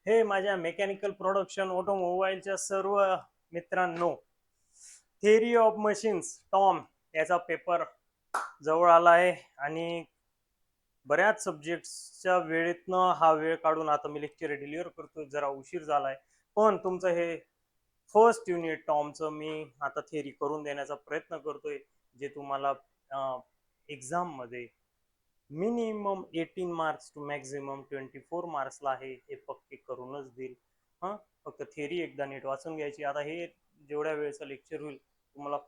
हे माझ्या mechanical production ऑटोमोबाईलच्या सर्व मित्रांनो, थिअरी ऑफ मशीन्स टॉम याचा पेपर जवळ आला आहे आणि बऱ्याच सब्जेक्ट्सच्या वेळेतनं हा वेळ काढून आता मी लेक्चर डिलिव्हर करतोय. जरा उशीर झालाय, पण तुमचं हे फर्स्ट युनिट टॉमचं मी आता थिअरी करून देण्याचा प्रयत्न करतोय, जे तुम्हाला एक्झाम मध्ये मिनिमम 18 मार्क्स टू मॅक्झिमम 24 मार्क्सला आहे हे पक्के करूनच देईल. हां, फक्त थिअरी एकदा नीट वाचून घ्यायची. आता हे जेवढ्या वेळेचं लेक्चर होईल तुम्हाला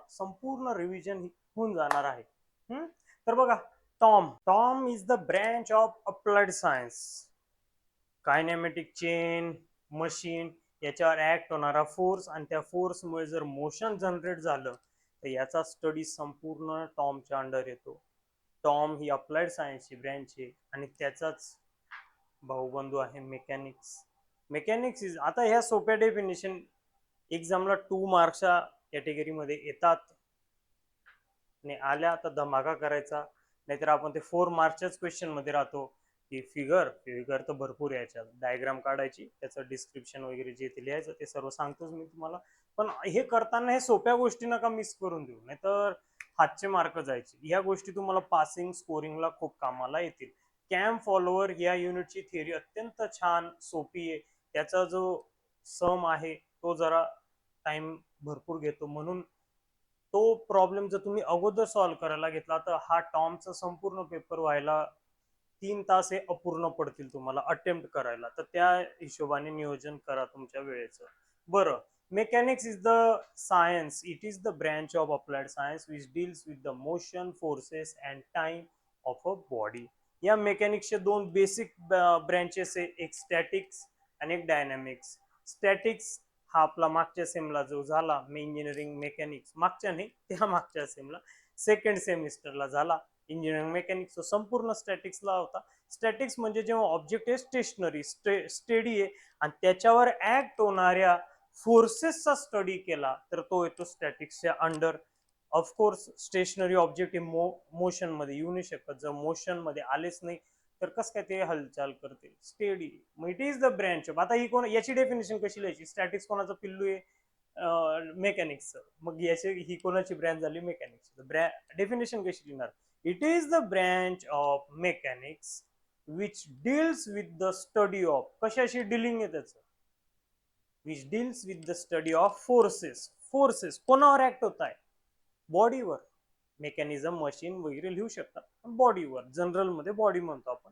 संपूर्ण रिव्हिजन होऊन जाणार आहे. तर बघा, Tom is the branch of applied science. Kinematic chain machine याच्यावर ऍक्ट होणारा फोर्स आणि त्या फोर्समुळे जर मोशन जनरेट झालं तर याचा स्टडी संपूर्ण टॉमच्या अंडर येतो. टॉम ही अप्लाइड सायन्सची ब्रँच आहे आणि त्याचाच भाऊबंधू आहे मेकॅनिक्स. मेकॅनिक्स इज, आता ह्या सोप्या डेफिनेशन एक्झामला 2 मार्क्सच्या कॅटेगरीमध्ये येतात आणि आल्या तर धमाका करायचा, नाहीतर आपण ते 4 मार्क्सच्याच क्वेश्चन मध्ये राहतो की फिगर तर भरपूर याच्यात डायग्राम काढायची, त्याचं डिस्क्रिप्शन वगैरे जे ते लिहायचं ते सर्व सांगतोच मी तुम्हाला. पण हे करताना हे सोप्या गोष्टी नका मिस करून देऊ, नाहीतर हातचे मार्क जायचे. ह्या गोष्टी तुम्हाला पासिंग स्कोरिंगला खूप कामाला येतील. कॅम्प फॉलोअर या युनिटची थिअरी अत्यंत छान सोपी आहे. त्याचा जो सम आहे तो जरा टाइम भरपूर घेतो, म्हणून तो प्रॉब्लेम जर तुम्ही अगोदर सॉल्व्ह करायला घेतला तर हा टॉमचा संपूर्ण पेपर व्हायला 3 तास हे अपूर्ण पडतील तुम्हाला अटेम्प्ट करायला. तर त्या हिशोबाने नियोजन करा तुमच्या वेळेचं. बरं, mechanics is the science, it is the branch of applied science which deals with the motion forces and time of a body. या मेकॅनिक्सचे 2 बेसिक ब्रँचेस आहे, एक स्टॅटिक्स आणि एक डायनॅमिक्स. स्टॅटिक्स हा आपला मागच्या सेमला जो झाला, मी इंजिनिअरिंग मेकॅनिक्स मागच्या नाही त्या मागच्या सेमला सेकंड सेमिस्टरला झाला इंजिनिअरिंग मेकॅनिक्स, तो संपूर्ण स्टॅटिक्सला होता. स्टॅटिक्स म्हणजे जेव्हा ऑब्जेक्ट आहे स्टेशनरी स्टेडी आहे आणि त्याच्यावर ऍक्ट होणाऱ्या फोर्सेसचा स्टडी केला तर तो येतो स्टॅटिक्सच्या अंडर. ऑफकोर्स स्टेशनरी ऑब्जेक्ट हे मोशन मध्ये येऊ नाही शकत. जर मोशन मध्ये आलेच नाही तर कस काय ते हालचाल करते स्टेडी. मग it is the branch of, आता ही कोण, याची डेफिनेशन कशी लिहायची? स्टॅटिक्स कोणाचं पिल्लू आहे? मेकॅनिक्स. मग याची ही कोणाची ब्रँच झाली? मेकॅनिक्स. डेफिनेशन कशी लिहिणार? It is the branch of mechanics which deals with the study of, कशाशी डिलिंग आहे त्याचं? Which deals with the study of forces. Forces कोणावर ऍक्ट होत आहे? बॉडीवर. मेकॅनिझम मशीन वगैरे लिहू शकतात, बॉडीवर जनरल मध्ये बॉडी म्हणतो आपण.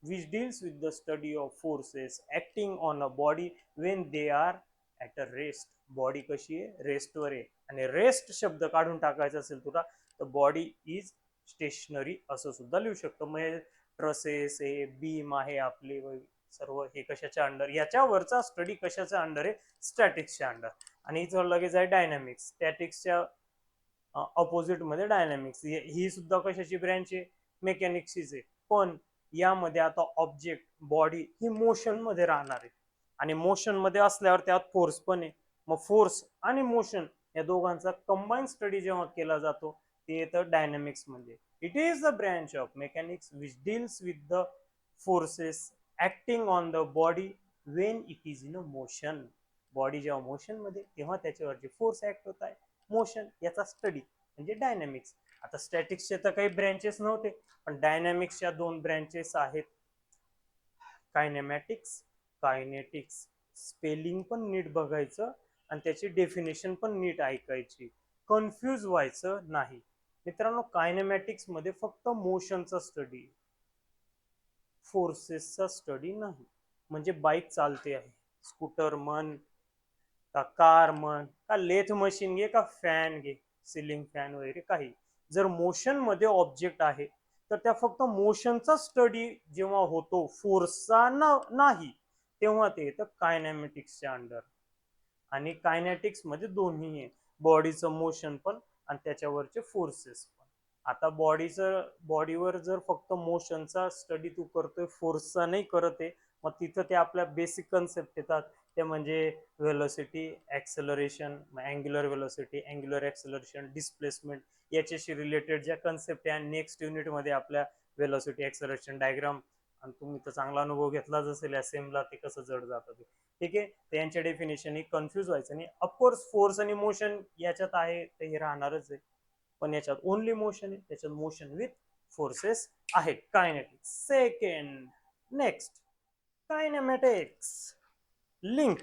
which deals with the study of forces acting on a body when they are at a rest. Body कशी आहे? रेस्टवर आहे. आणि रेस्ट शब्द काढून टाकायचा असेल तुला तर बॉडी इज स्टेशनरी असं सुद्धा लिहू शकतो. म्हणजे ट्रसेस आहे, बीम आहे आपले सर्व, हे कशाच्या अंडर? याच्यावरचा स्टडी कशाच्या अंडर आहे? स्टॅटिक्सच्या अंडर. आणि इथं लगेच आहे डायनॅमिक्स. स्टॅटिक्सच्या अपोजिट मध्ये डायनॅमिक्स, ही सुद्धा कशाची ब्रँच आहे? मेकॅनिक्सचीच आहे. पण यामध्ये आता ऑब्जेक्ट बॉडी ही मोशन मध्ये राहणार आहे आणि मोशन मध्ये असल्यावर त्यात फोर्स पण आहे. मग फोर्स आणि मोशन या दोघांचा कंबाईन स्टडी जेव्हा केला जातो ते येतं डायनॅमिक्स मध्ये. It is the branch of mechanics which deals with the forces acting on the body Wien it is in a motion. Body जेव्हा मोशन मध्ये तेव्हा त्याच्यावर जे फोर्स ऍक्ट होत आहे मोशन, याचा स्टडी म्हणजे डायनॅमिक्स. आता स्टॅटिक्सचे तर काही ब्रँचेस नव्हते, पण डायनॅमिक्सच्या 2 ब्रँचेस आहेत, कायनेमॅटिक्स, कायनेटिक्स. स्पेलिंग पण नीट बघायचं आणि त्याची डेफिनेशन पण नीट ऐकायची, कन्फ्यूज व्हायचं नाही. मित्रांनो, कायनेमॅटिक्स मध्ये फक्त मोशनचा स्टडी, फोर्सेसचा स्टडी नाही. म्हणजे बाईक चालते आहे, स्कूटर मन का कार म्हण का लेथ मशीन घे का फॅन घे, सिलिंग फॅन वगैरे काही, जर मोशन मध्ये ऑब्जेक्ट आहे तर त्या फक्त मोशनचा स्टडी जेव्हा होतो, फोर्सचा नाही, तेव्हा ते येतं कायनॅमेटिक्सच्या अंडर. आणि कायनेटिक्स मध्ये दोन्ही आहे, बॉडीचं मोशन पण आणि त्याच्यावरचे फोर्सेस पण. आता बॉडीवर जर फक्त मोशनचा स्टडी तू करतोय, फोर्सचा नाही करत आहे, मग तिथं ते आपल्या बेसिक कन्सेप्ट येतात, ते म्हणजे velocity, acceleration, angular velocity, angular acceleration, displacement, याच्याशी रिलेटेड ज्या कन्सेप्ट आहे. नेक्स्ट युनिट मध्ये आपल्या वेलोसिटी ऍक्सेलरेशन डायग्राम आणि तुम्ही तर चांगला अनुभव घेतलाच असेल या सेमला ते कसं जड जातं ते. ठीक आहे, त्यांच्या डेफिनेशन कन्फ्युज व्हायचं नाही. ऑफकोर्स फोर्स आणि मोशन याच्यात आहे ते हे राहणारच आहे, पण याच्यात ओनली मोशन आहे, त्याच्यात मोशन विथ फोर्सेस आहे. Kinetics. Second, next, kinematics link.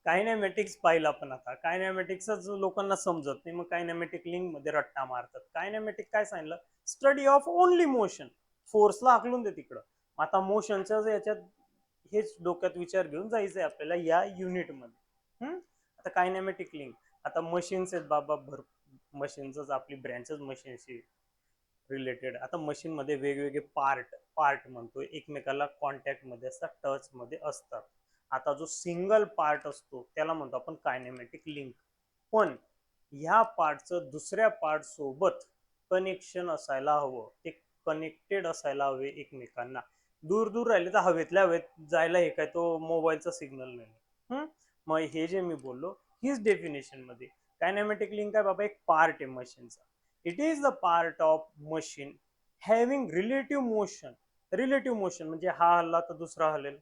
Kinematics पाहिलं आपण आता. कायनेमॅटिक्सच लोकांना समजत नाही, मग कायनेमॅटिक लिंक मध्ये रट्टा मारतात. कायनेमॅटिक काय सांगितलं? Study of only motion. फोर्सला आकलून दे तिकडं. आता मोशनच्या याच्यात हेच डोक्यात विचार घेऊन जायचंय आपल्याला या युनिट मध्ये. आता कायनेमॅटिक लिंक, आता मशीन्स आहेत बाबा, मशीनच आपली ब्रँचच मशीनशी रिलेटेड. आता मशीन मध्ये वेगवेगळे पार्ट म्हणतो, एकमेकाला कॉन्टॅक्ट मध्ये असतात, टच मध्ये असतात. आता जो सिंगल पार्ट असतो त्याला म्हणतो आपण कायनेमॅटिक लिंक. पण ह्या पार्टचं दुसऱ्या पार्ट सोबत कनेक्शन असायला हवं, ते कनेक्टेड असायला हवे एकमेकांना. दूर दूर राहिले तर हवेतल्या हवेत जायला हे काय तो मोबाईलचा सिग्नल नाही. मग हे जे मी बोललो हीच डेफिनेशन मध्ये कायनेमॅटिक लिंक आहे बाबा, एक पार्ट आहे मशीनचा. It is the part of machine having relative motion. Relative motion म्हणजे हा हल्ला तर दुसरा हलेल,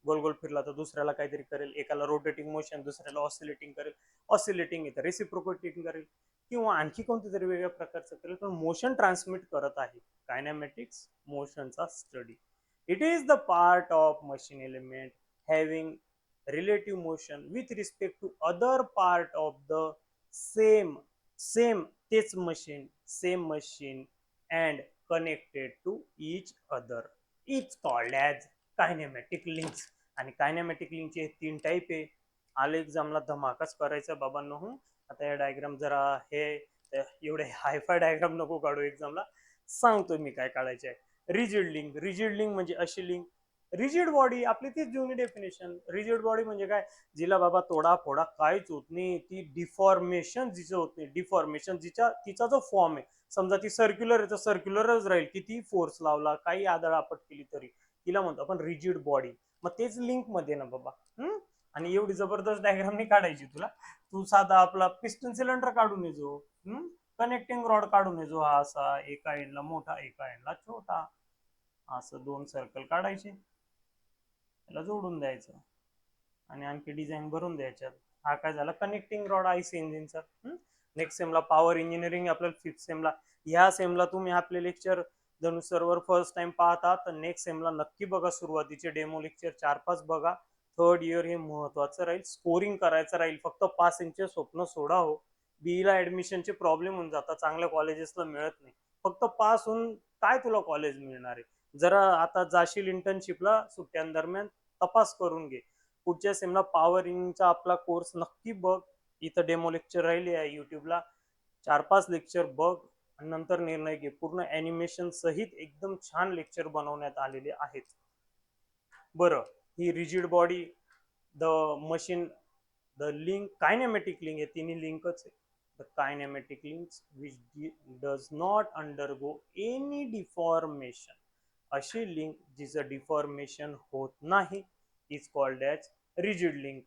गोल गोल फिरला तर दुसऱ्याला काहीतरी करेल, एकाला रोटेटिंग मोशन दुसऱ्याला ऑसिलेटिंग करेल, ऑसिलेटिंग इथं रेसिप्रोकेटिंग करेल, किंवा आणखी कोणत्या तरी वेगळ्या प्रकारचं करेल, पण मोशन ट्रान्समिट करत आहे. कायनेमॅटिक्स मोशनचा study. It is the part of machine element having relative motion with respect to other part of the same तेच machine and connected to each other. It's called as kinematic links. आणि kinematic लिंकचे 3 type आहे. आले एक्झामला धमाकाच करायचा बाबांनो. आता या diagram जरा हे एवढे हायफाय डायग्राम नको काढू एक्झामला, सांगतो मी काय काढायचे आहे. Rigid link. रिजिड लिंक म्हणजे अशी लिंक, रिजिड बॉडी आपली तीच जुनी डेफिनेशन. रिजिड बॉडी म्हणजे काय? जिला बाबा तोडा फोडा काहीच होत नाही, ती डिफॉर्मेशन जिचं होत नाही, डिफॉर्मेशन तिचा जो फॉर्म आहे, समजा ती सर्क्युलर आहे तर सर्क्युलरच राहील, किती फोर्स लावला काही आदळआपट केली तरी, तिला म्हणतो आपण रिजिड बॉडी. मग तेच लिंक मध्ये ना बाबा. आणि एवढी जबरदस्त डायग्राम नाही काढायची तुला, तू साधा आपला पिस्टन सिलेंडर काढून येजो, कनेक्टिंग रॉड काढून येजो, हा असा एका एंडला मोठा एका एंडला छोटा, असं 2 सर्कल काढायचे, त्याला जोडून द्यायचं आणि आणखी डिझाईन भरून द्यायच्यात. हा काय झाला कनेक्टिंग रॉड आयसी इंजिनचा. नेक्स्ट सेमला पॉवर इंजिनिअरिंग आपल्याला 5th सेमला. ह्या सेमला तुम्ही आपले लेक्चर जणू सर्व्हर फर्स्ट टाइम पाहता तर नेक्स्ट सेमला नक्की बघा, सुरुवातीचे डेमो लेक्चर 4-5 बघा. थर्ड इयर हे महत्वाचं राहील, स्कोरिंग करायचं राहील. फक्त पासिंगचे स्वप्न सोडा हो. बीईला ऍडमिशनचे प्रॉब्लेम होऊन जातात, चांगल्या कॉलेजेसला मिळत नाही. फक्त पास होऊन काय तुला कॉलेज मिळणार आहे? जरा आता जाशील इंटर्नशिपला सुट्ट्यांदरम्यान, तपास करून घे. पुढच्या सेमला पॉवरिंगचा आपला कोर्स नक्की बघ. इथं डेमो लेक्चर राहिले आहे युट्यूबला, 4-5 लेक्चर बघ आणि नंतर निर्णय घे. पूर्ण ॲनिमेशन सहित एकदम छान लेक्चर बनवण्यात आलेले आहेत. बरं, ही rigid body, the machine, the link, kinematic link, हे तिन्ही लिंकच आहे. The kinematic links which does not undergo any deformation. अशी लिंक जिचं डिफॉर्मेशन होत नाही is called as rigid link.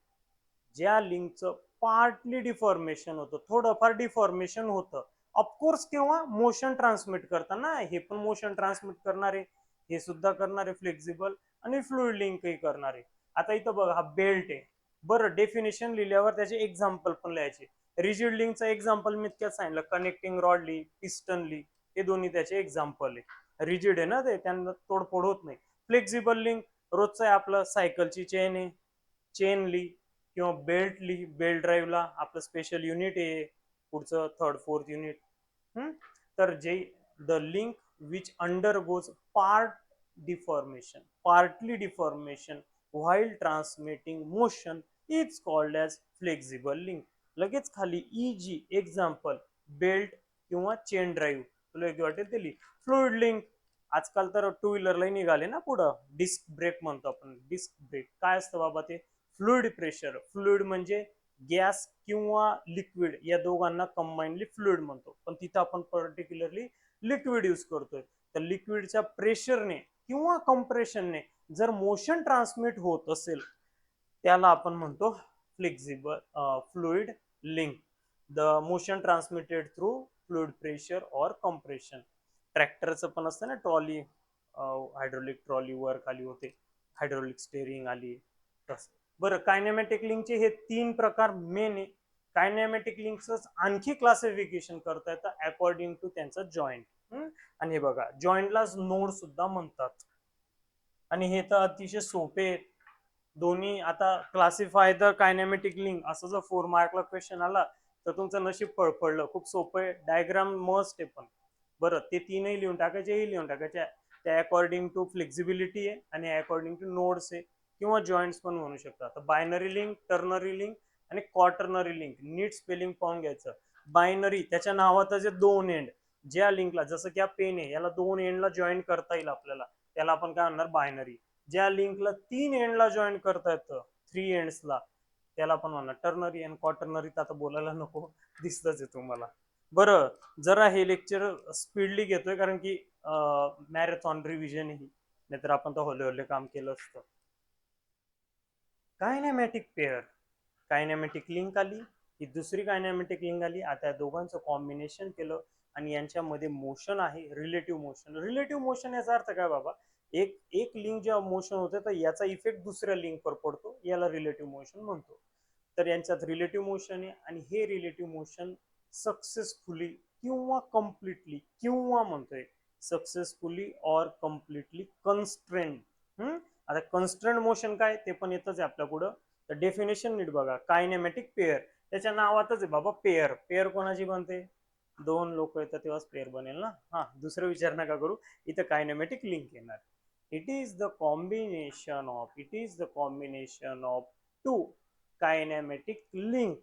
ज्या लिंकचं पार्टली डिफॉर्मेशन होतं, थोडंफार डिफॉर्मेशन होतं, ऑफकोर्स केव्हा मोशन ट्रान्समिट करताना, हे पण मोशन ट्रान्समिट करणारे, हे सुद्धा करणारे फ्लेक्झिबल आणि फ्लुइड लिंकही करणारे. आता इथं बघा, हा बेल्ट आहे. बरं, डेफिनेशन लिहिल्यावर त्याचे एक्झाम्पल पण लिहायचे. रिजिड लिंकचं एक्झाम्पल मी इतक्यात सांगितलं, कनेक्टिंग रॉड लिही, पिस्टन लिही, हे दोन्ही त्याचे एक्झाम्पल आहे. रिजिड आहे ना ते, त्यांना तोडफोड होत नाही. फ्लेक्झिबल लिंक रोजचं आहे आपलं, सायकलची चेन आहे, चेन ली, किंवा बेल्ट ली, बेल्ट ड्राईव्हला आपलं स्पेशल युनिट आहे पुढचं 3rd-4th युनिट. तर जे the link which undergoes partly deformation while transmitting motion is called as flexible link. लगेच खाली इजी एक्झाम्पल, बेल्ट किंवा चेन ड्राईव्ह, तुला एक वाटेल ते लिही. फ्लुइड लिंक, आजकाल तर 2 व्हीलरला निघाले ना पुढं, डिस्क ब्रेक म्हणतो आपण. डिस्क ब्रेक काय असतं बाबा? ते फ्लुइड प्रेशर. फ्लुइड म्हणजे गॅस किंवा लिक्विड, या दोघांना कंबाइनली फ्लुइड म्हणतो, पण तिथं आपण पर्टिक्युलरली लिक्विड यूज करतोय. तर लिक्विडच्या प्रेशरने किंवा कंप्रेशनने जर मोशन ट्रान्समिट होत असेल त्याला आपण म्हणतो flexible fluid link. The motion transmitted through fluid pressure or compression. ट्रॅक्टरचं पण असतं ना, ट्रॉली, हायड्रोलिक ट्रॉली वर खाली होते, हायड्रोलिक स्टेअरिंग आली तसं. बरं, कायनेमॅटिक लिंकचे हे 3 प्रकार मेन आहे. कायनेमॅटिक लिंकच आणखी क्लासिफिकेशन करता येतं अकॉर्डिंग टू त्यांचा जॉईंट. आणि हे बघा, जॉईंटलाच नोड सुद्धा म्हणतात. आणि हे तर अतिशय सोपे आहेत दोन्ही. आता क्लासिफाय द कायनेमॅटिक लिंक असं जर 4 मार्कला क्वेश्चन आला तर तुमचं नशीब पडलं. खूप सोपं आहे. डायग्राम मस्ट आहे पण. बरं, ते 3ही लिहून टाकायचे, हे लिहून टाकायचे. त्या अकॉर्डिंग टू फ्लेक्झिबिलिटी आहे आणि अकॉर्डिंग टू नोड्स आहे किंवा जॉईंट्स पण म्हणू शकता. तर बायनरी लिंक, टर्नरी लिंक आणि क्वार्टर्नरी लिंक. नीट स्पेलिंग पाहून घ्यायचं. बायनरी त्याच्या नावात जे 2 एंड, ज्या लिंकला, जसं की हा पेन आहे, याला 2 एंडला जॉईन करता येईल आपल्याला, त्याला आपण काय म्हणणार, बायनरी. ज्या लिंकला 3 एंडला जॉईन करता येतं, 3 एंड्सला, त्याला आपण म्हणणार टर्नरी. आणि क्वार्टर्नरी तर आता बोलायला नको, दिसतच आहे तुम्हाला. बरं, जरा हे लेक्चर स्पीडली घेतोय कारण की मॅरेथॉन रिव्हिजन ही, नाहीतर आपण तर होले होले काम केलं असतं. कायनेमॅटिक पेअर, कायनेमॅटिक लिंक आली, ही दुसरी कायनेमॅटिक लिंक आली. आता या दोघांचं कॉम्बिनेशन केलं आणि यांच्यामध्ये मोशन आहे, रिलेटिव्ह मोशन. रिलेटिव्ह मोशन याचा अर्थ काय बाबा, एक एक लिंक जेव्हा मोशन होते तर याचा इफेक्ट दुसऱ्या लिंकवर पडतो, याला रिलेटिव्ह मोशन म्हणतो. तर यांच्यात रिलेटिव्ह मोशन आहे आणि हे रिलेटिव्ह मोशन सक्सेसफुली किंवा कम्प्लिटली, किंवा म्हणतोय सक्सेसफुली ऑर कम्प्लिटली कन्स्ट्रेंड. आता कन्स्ट्रेंड मोशन काय ते पण येतच आहे आपल्या पुढं. तर डेफिनेशन नीट बघा. कायनेमॅटिक पेअर, त्याच्या नावातच आहे बाबा पेअर. पेअर कोणाची बनते, 2 लोक येतात तेव्हाच पेअर बनेल ना. हा, दुसरं विचार नका करू, इथं कायनेमॅटिक लिंक येणार. It is the combination of 2 kinematic link.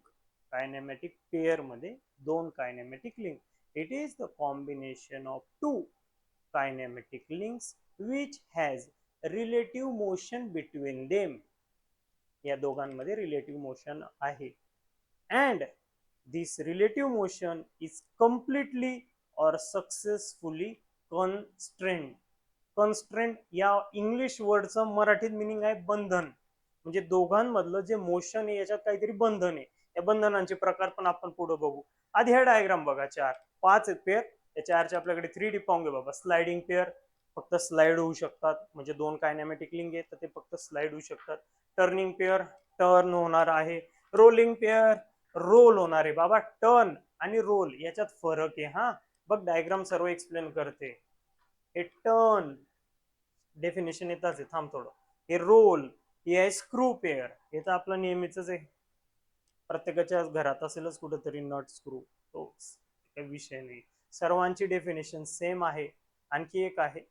Kinematic pair मध्ये 2 kinematic link. It is the combination of 2 kinematic links which has relative motion between them. या दोघांमध्ये रिलेटिव्ह मोशन आहे. And this relative motion is completely और successfully constraint. Constraint या English वर्डचं मराठीत meaning आहे बंधन. म्हणजे दोघांमधलं जे मोशन आहे याच्यात काहीतरी बंधन आहे. या बंधनांचे प्रकार पण आपण पुढे बघू. आधी हा डायग्राम बघा. 5 आहेत पेअर. या 4चे आपल्याकडे 3D पाहून घे बाबा. स्लाइडिंग पेअर, फक्त स्लाइड होऊ शकतात, म्हणजे 2 कायनेमॅटिक लिंक आहेत तर ते फक्त स्लाइड होऊ शकतात. टर्निंग पेअर, टर्न होणार आहे. रोलिंग पेअर, रोल होणार आहे बाबा. टर्न आणि रोल याच्यात फरक आहे. हा बघ, डायग्राम सर्व एक्सप्लेन करते. हे टर्न डेफिनेशन येतच आहे, थांब थोडं. हे रोल, हे आहे स्क्रू पेअर. हे तर आपलं नेहमीच आहे, प्रत्येकाच्या घरात असेलच कुठेतरी नट स्क्रू, तो काही विषय नाही. सर्वांची डेफिनेशन सेम आहे. आणखी एक आहे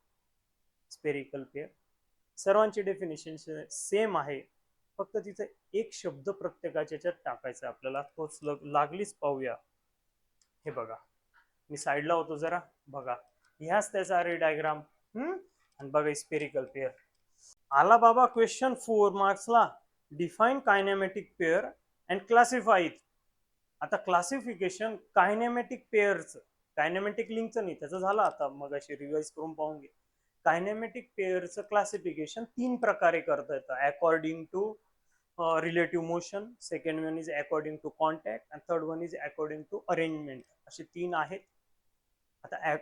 स्पेरिकल पेअर. सर्वांची डेफिनेशन सेम आहे, फक्त तिथे एक शब्द प्रत्येकाच्या याच्यात टाकायचा आपल्याला, तोच लागलीच पाहूया. हे बघा, मी साईडला होतो जरा, बघा ह्याच त्याचा अरे डायग्राम. आणि बघा स्पेरिकल पेअर आला बाबा. क्वेश्चन 4 मार्क्सला, define kinematic pair and classify it. आता क्लासिफिकेशन कायनेमॅटिक पेअरचं, कायनेमॅटिक लिंकचं नाही, त्याचं झालं आता, मग अशी रिवाइज करून पाहून घे. कायनेमॅटिक पेअरचं क्लासिफिकेशन 3 प्रकारे करता येतं. According to relative motion, second one is according to contact, and third one is according to arrangement. असे 3 आहेत. आता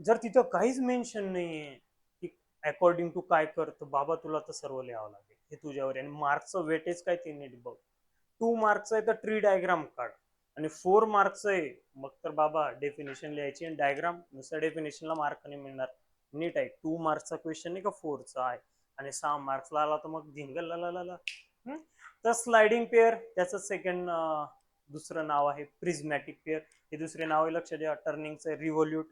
जर तिथं काहीच मेन्शन नाहीये की अकॉर्डिंग टू काय करतो, बाबा तुला तर सर्व लिहावं लागेल, हे तुझ्यावर. आणि मार्क्सचं वेटेज काय ते नीट बघ. 2 मार्क्सचं आहे तर ट्री डायग्राम काढ, आणि 4 मार्क्सचं आहे मग तर बाबा डेफिनेशन लिहायची आणि डायग्राम. नुसत्या डेफिनेशनला मार्क नाही मिळणार. नीट आहे. 2 मार्क्सचा क्वेश्चन नाही का 4चा आहे, आणि 6 मार्क्सला आला तर मग झिंगल ला. तर स्लाइडिंग पेअर त्याचं सेकंड दुसरं नाव आहे प्रिझमॅटिक पेअर. हे दुसरे नाव आहे, लक्ष द्या. टर्निंगचं रिव्होल्यूट.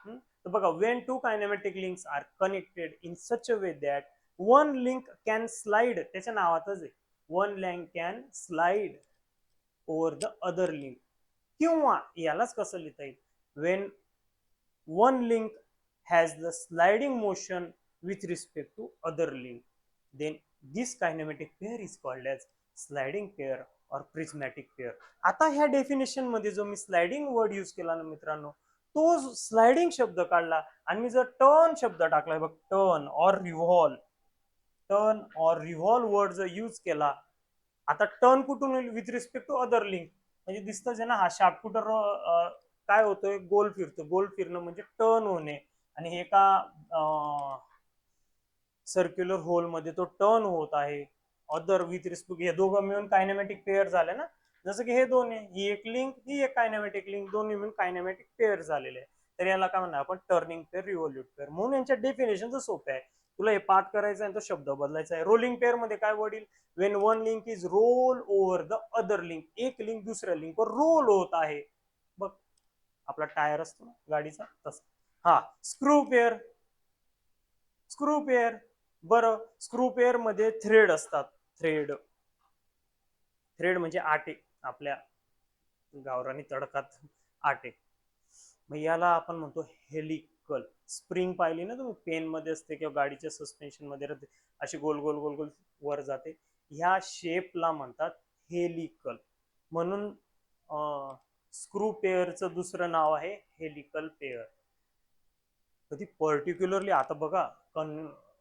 तर बघा, when 2 kinematic links are connected in such a way that one link can slide, त्याच्या नावातच आहे, one link can slide over the other link. किंवा यालाच कसं लिहिता येईल, when one link has the sliding motion with respect to other link, then this kinematic pair is called as sliding pair और prismatic pair. आता ह्या definition मध्ये जो मी स्लाइडिंग वर्ड यूज केला ना मित्रांनो, तो स्लाइडिंग शब्द काढला आणि मी जर टर्न शब्द टाकलाय बघ, टर्न और रिव्हॉल्व, टर्न और रिव्हॉल्व वर्ड जर यूज केला, आता टर्न कुठून होईल, with respect to other link. म्हणजे दिसतच आहे ना, हा शार्पशूटर काय होतोय, गोल फिरतो. गोल फिरणं म्हणजे टर्न होणे. आणि हे एका सर्क्युलर होल मध्ये तो टर्न होत आहे. अदर विथ रिस्पेक्ट हे दोघं मिळून कायनेमॅटिक पेअर झाले ना, जसं की हे दोन आहे, ही एक लिंक, ही एक कायनेमॅटिक लिंक, दोन्ही मिळून कायनेमॅटिक पेअर झालेले आहे. तर याला काय म्हणणार आपण, टर्निंग पेअर, रिव्हॉल्यूट पेअर. म्हणून यांच्या डेफिनेशन तर सोपे आहे. तुला हे पाठ करायचं आहे तो शब्द बदलायचा आहे. रोलिंग पेअर मध्ये काय वडील, Wien one link is role over the other link, एक लिंक दुसऱ्या लिंकवर रोल होत आहे. बघ आपला टायर असतो ना गाडीचा तसा. हा स्क्रू पेअर, स्क्रू पेअर. बरं स्क्रू पेअर मध्ये थ्रेड असतात. थ्रेड, थ्रेड म्हणजे आटे, आपल्या गावरानी तडकात आटे. मग याला आपण म्हणतो हेलिकल. स्प्रिंग पाहिली ना तुम्ही, पेन मध्ये असते किंवा गाडीच्या सस्पेन्शन मध्ये राहते, अशी गोल गोल गोल गोल वर जाते, ह्या शेपला म्हणतात हेलिकल. म्हणून स्क्रू पेअरचं दुसरं नाव आहे हेलिकल पेअर. कधी पर्टिक्युलरली आता बघा,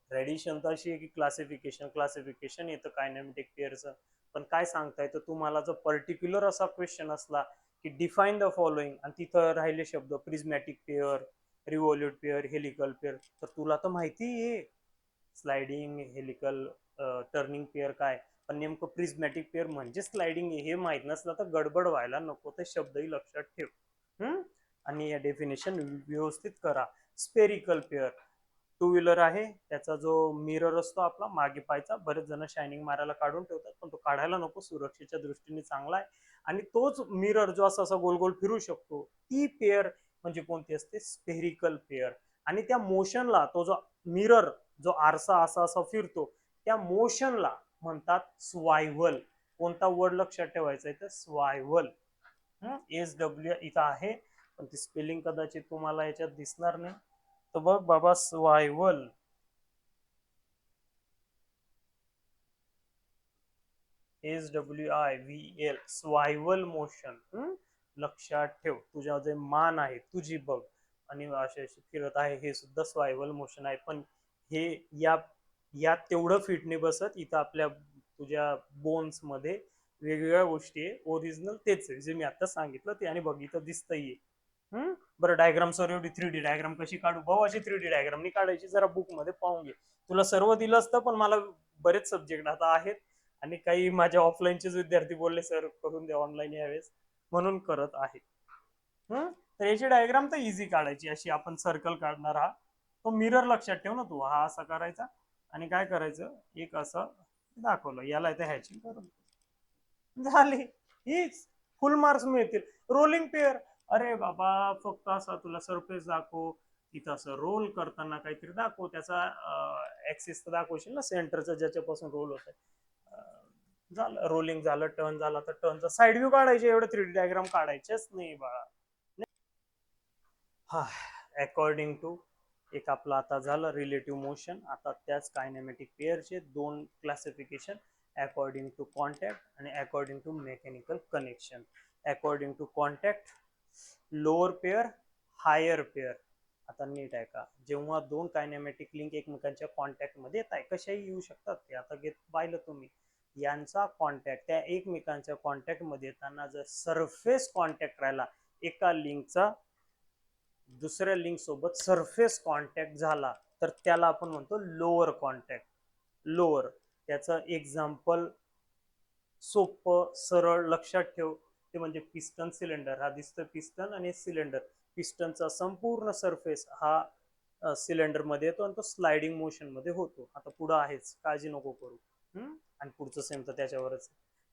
ट्रेडिशन तर अशी आहे की क्लासिफिकेशन क्लासिफिकेशन येतं कायनेमॅटिक पेअरचं, पण काय सांगता येतं तुम्हाला, जर पर्टिक्युलर असा क्वेश्चन असला की डिफाईन द फॉलोइंग आणि तिथं राहिले शब्द prismatic pair, revolute pair, helical pair, तर तुला तर माहिती आहे स्लायडिंग, हेलिकल, टर्निंग पेअर काय, पण नेमकं प्रिझमॅटिक पेअर म्हणजे स्लायडिंग हे माहित नसलं तर गडबड व्हायला नको, ते शब्दही लक्षात ठेव. आणि या डेफिनेशन व्यवस्थित करा. स्पेरिकल पेअर, टू व्हीलर आहे, त्याचा जो मिरर असतो आपला मागे पायचा, बरेच जण शायनिंग मारायला काढून ठेवतात, पण तो काढायला नको, सुरक्षेच्या दृष्टीने चांगला आहे. आणि तोच मिरर जो असा गोल गोल फिरू शकतो, ती पेअर म्हणजे कोणती असते, स्पेरिकल पेअर. आणि त्या मोशनला, तो जो मिरर, जो आरसा असा असा फिरतो, त्या मोशनला म्हणतात स्वायव्हल. कोणता वर्ड लक्षात ठेवायचा आहे तर स्वायव्हल. SW इथं आहे, पण ती स्पेलिंग कदाचित तुम्हाला याच्यात दिसणार नाही, तर बघ बाबा स्वायव्हल. SWIVL, स्वायव्हल motion. लक्षात ठेव, तुझ्या जे मान आहे तुझी बघ आणि असे फिरत आहे, हे सुद्धा स्वायव्हल मोशन आहे. पण हे या यात तेवढं फिट नाही बसत, इथं आपल्या तुझ्या बोन्स मध्ये वेगवेगळ्या गोष्टी आहे, ओरिजिनल तेच आहे जे मी आता सांगितलं ते. आणि बघ इथं दिसतंय. बरं डायग्राम सर, एवढी 3D डायग्राम कशी काढू भाऊ, अशी 3D डायग्राम नाही काढायची, जरा बुक मध्ये पाहून घे. तुला सर्व दिलं असतं, पण मला बरेच सब्जेक्ट आता आहेत आणि काही माझ्या ऑफलाईनचेच विद्यार्थी बोलले सर करून द्या ऑनलाईन यावेळेस, म्हणून करत आहे. तर याची डायग्राम तर इझी काढायची, अशी आपण सर्कल काढणार, हा तो मिरर लक्षात ठेव ना तू, हा असा करायचा आणि काय करायचं, एक असं दाखवलं, याला इथे हॅचिंग करून झाली, हीच फुल मार्क्स मिळतील. रोलिंग पेअर, अरे बाबा फक्त असा तुला सरफेस दाखव, तिथं असं रोल करताना काहीतरी दाखव, त्याचा ऍक्सिस तर दाखवशील ना, सेंटरचं ज्याच्यापासून रोल होत आहे. झालं रोलिंग झालं, टर्न झाला तर टर्नचा साइड व्ह्यू काढायचे, एवढं 3D डायग्राम काढायचेच नाही बाळा. हा अकॉर्डिंग टू, एक आपलं आता झालं रिलेटिव्ह मोशन. आता त्याच कायनेमॅटिक पेअरचे दोन क्लासिफिकेशन, अकॉर्डिंग टू कॉन्टॅक्ट आणि according to mechanical connection. According to contact, lower pair, higher pair. आता नीट आहे का, जेव्हा दोन कायनेमॅटिक लिंक एकमेकांच्या कॉन्टॅक्ट मध्ये येत आहे, कशाही येऊ शकतात ते, आता घेत पाहिलं तुम्ही, यांचा कॉन्टॅक्ट त्या एकमेकांच्या कॉन्टॅक्ट मध्ये येताना जर सरफेस कॉन्टॅक्ट राहिला, एका लिंकचा दुसऱ्या लिंक सोबत सरफेस कॉन्टॅक्ट झाला, तर त्याला आपण म्हणतो लोअर कॉन्टॅक्ट. लोअर, त्याचं एक्झाम्पल सोपं सरळ लक्षात ठेव, ते म्हणजे पिस्टन सिलेंडर. हा दिसतं पिस्टन आणि सिलेंडर, पिस्टनचा संपूर्ण सरफेस हा सिलेंडर मध्ये येतो आणि तो स्लायडिंग मोशन मध्ये होतो. आता पुढं आहेच, काळजी नको करू. आणि पुढचं सेम तर त्याच्यावरच.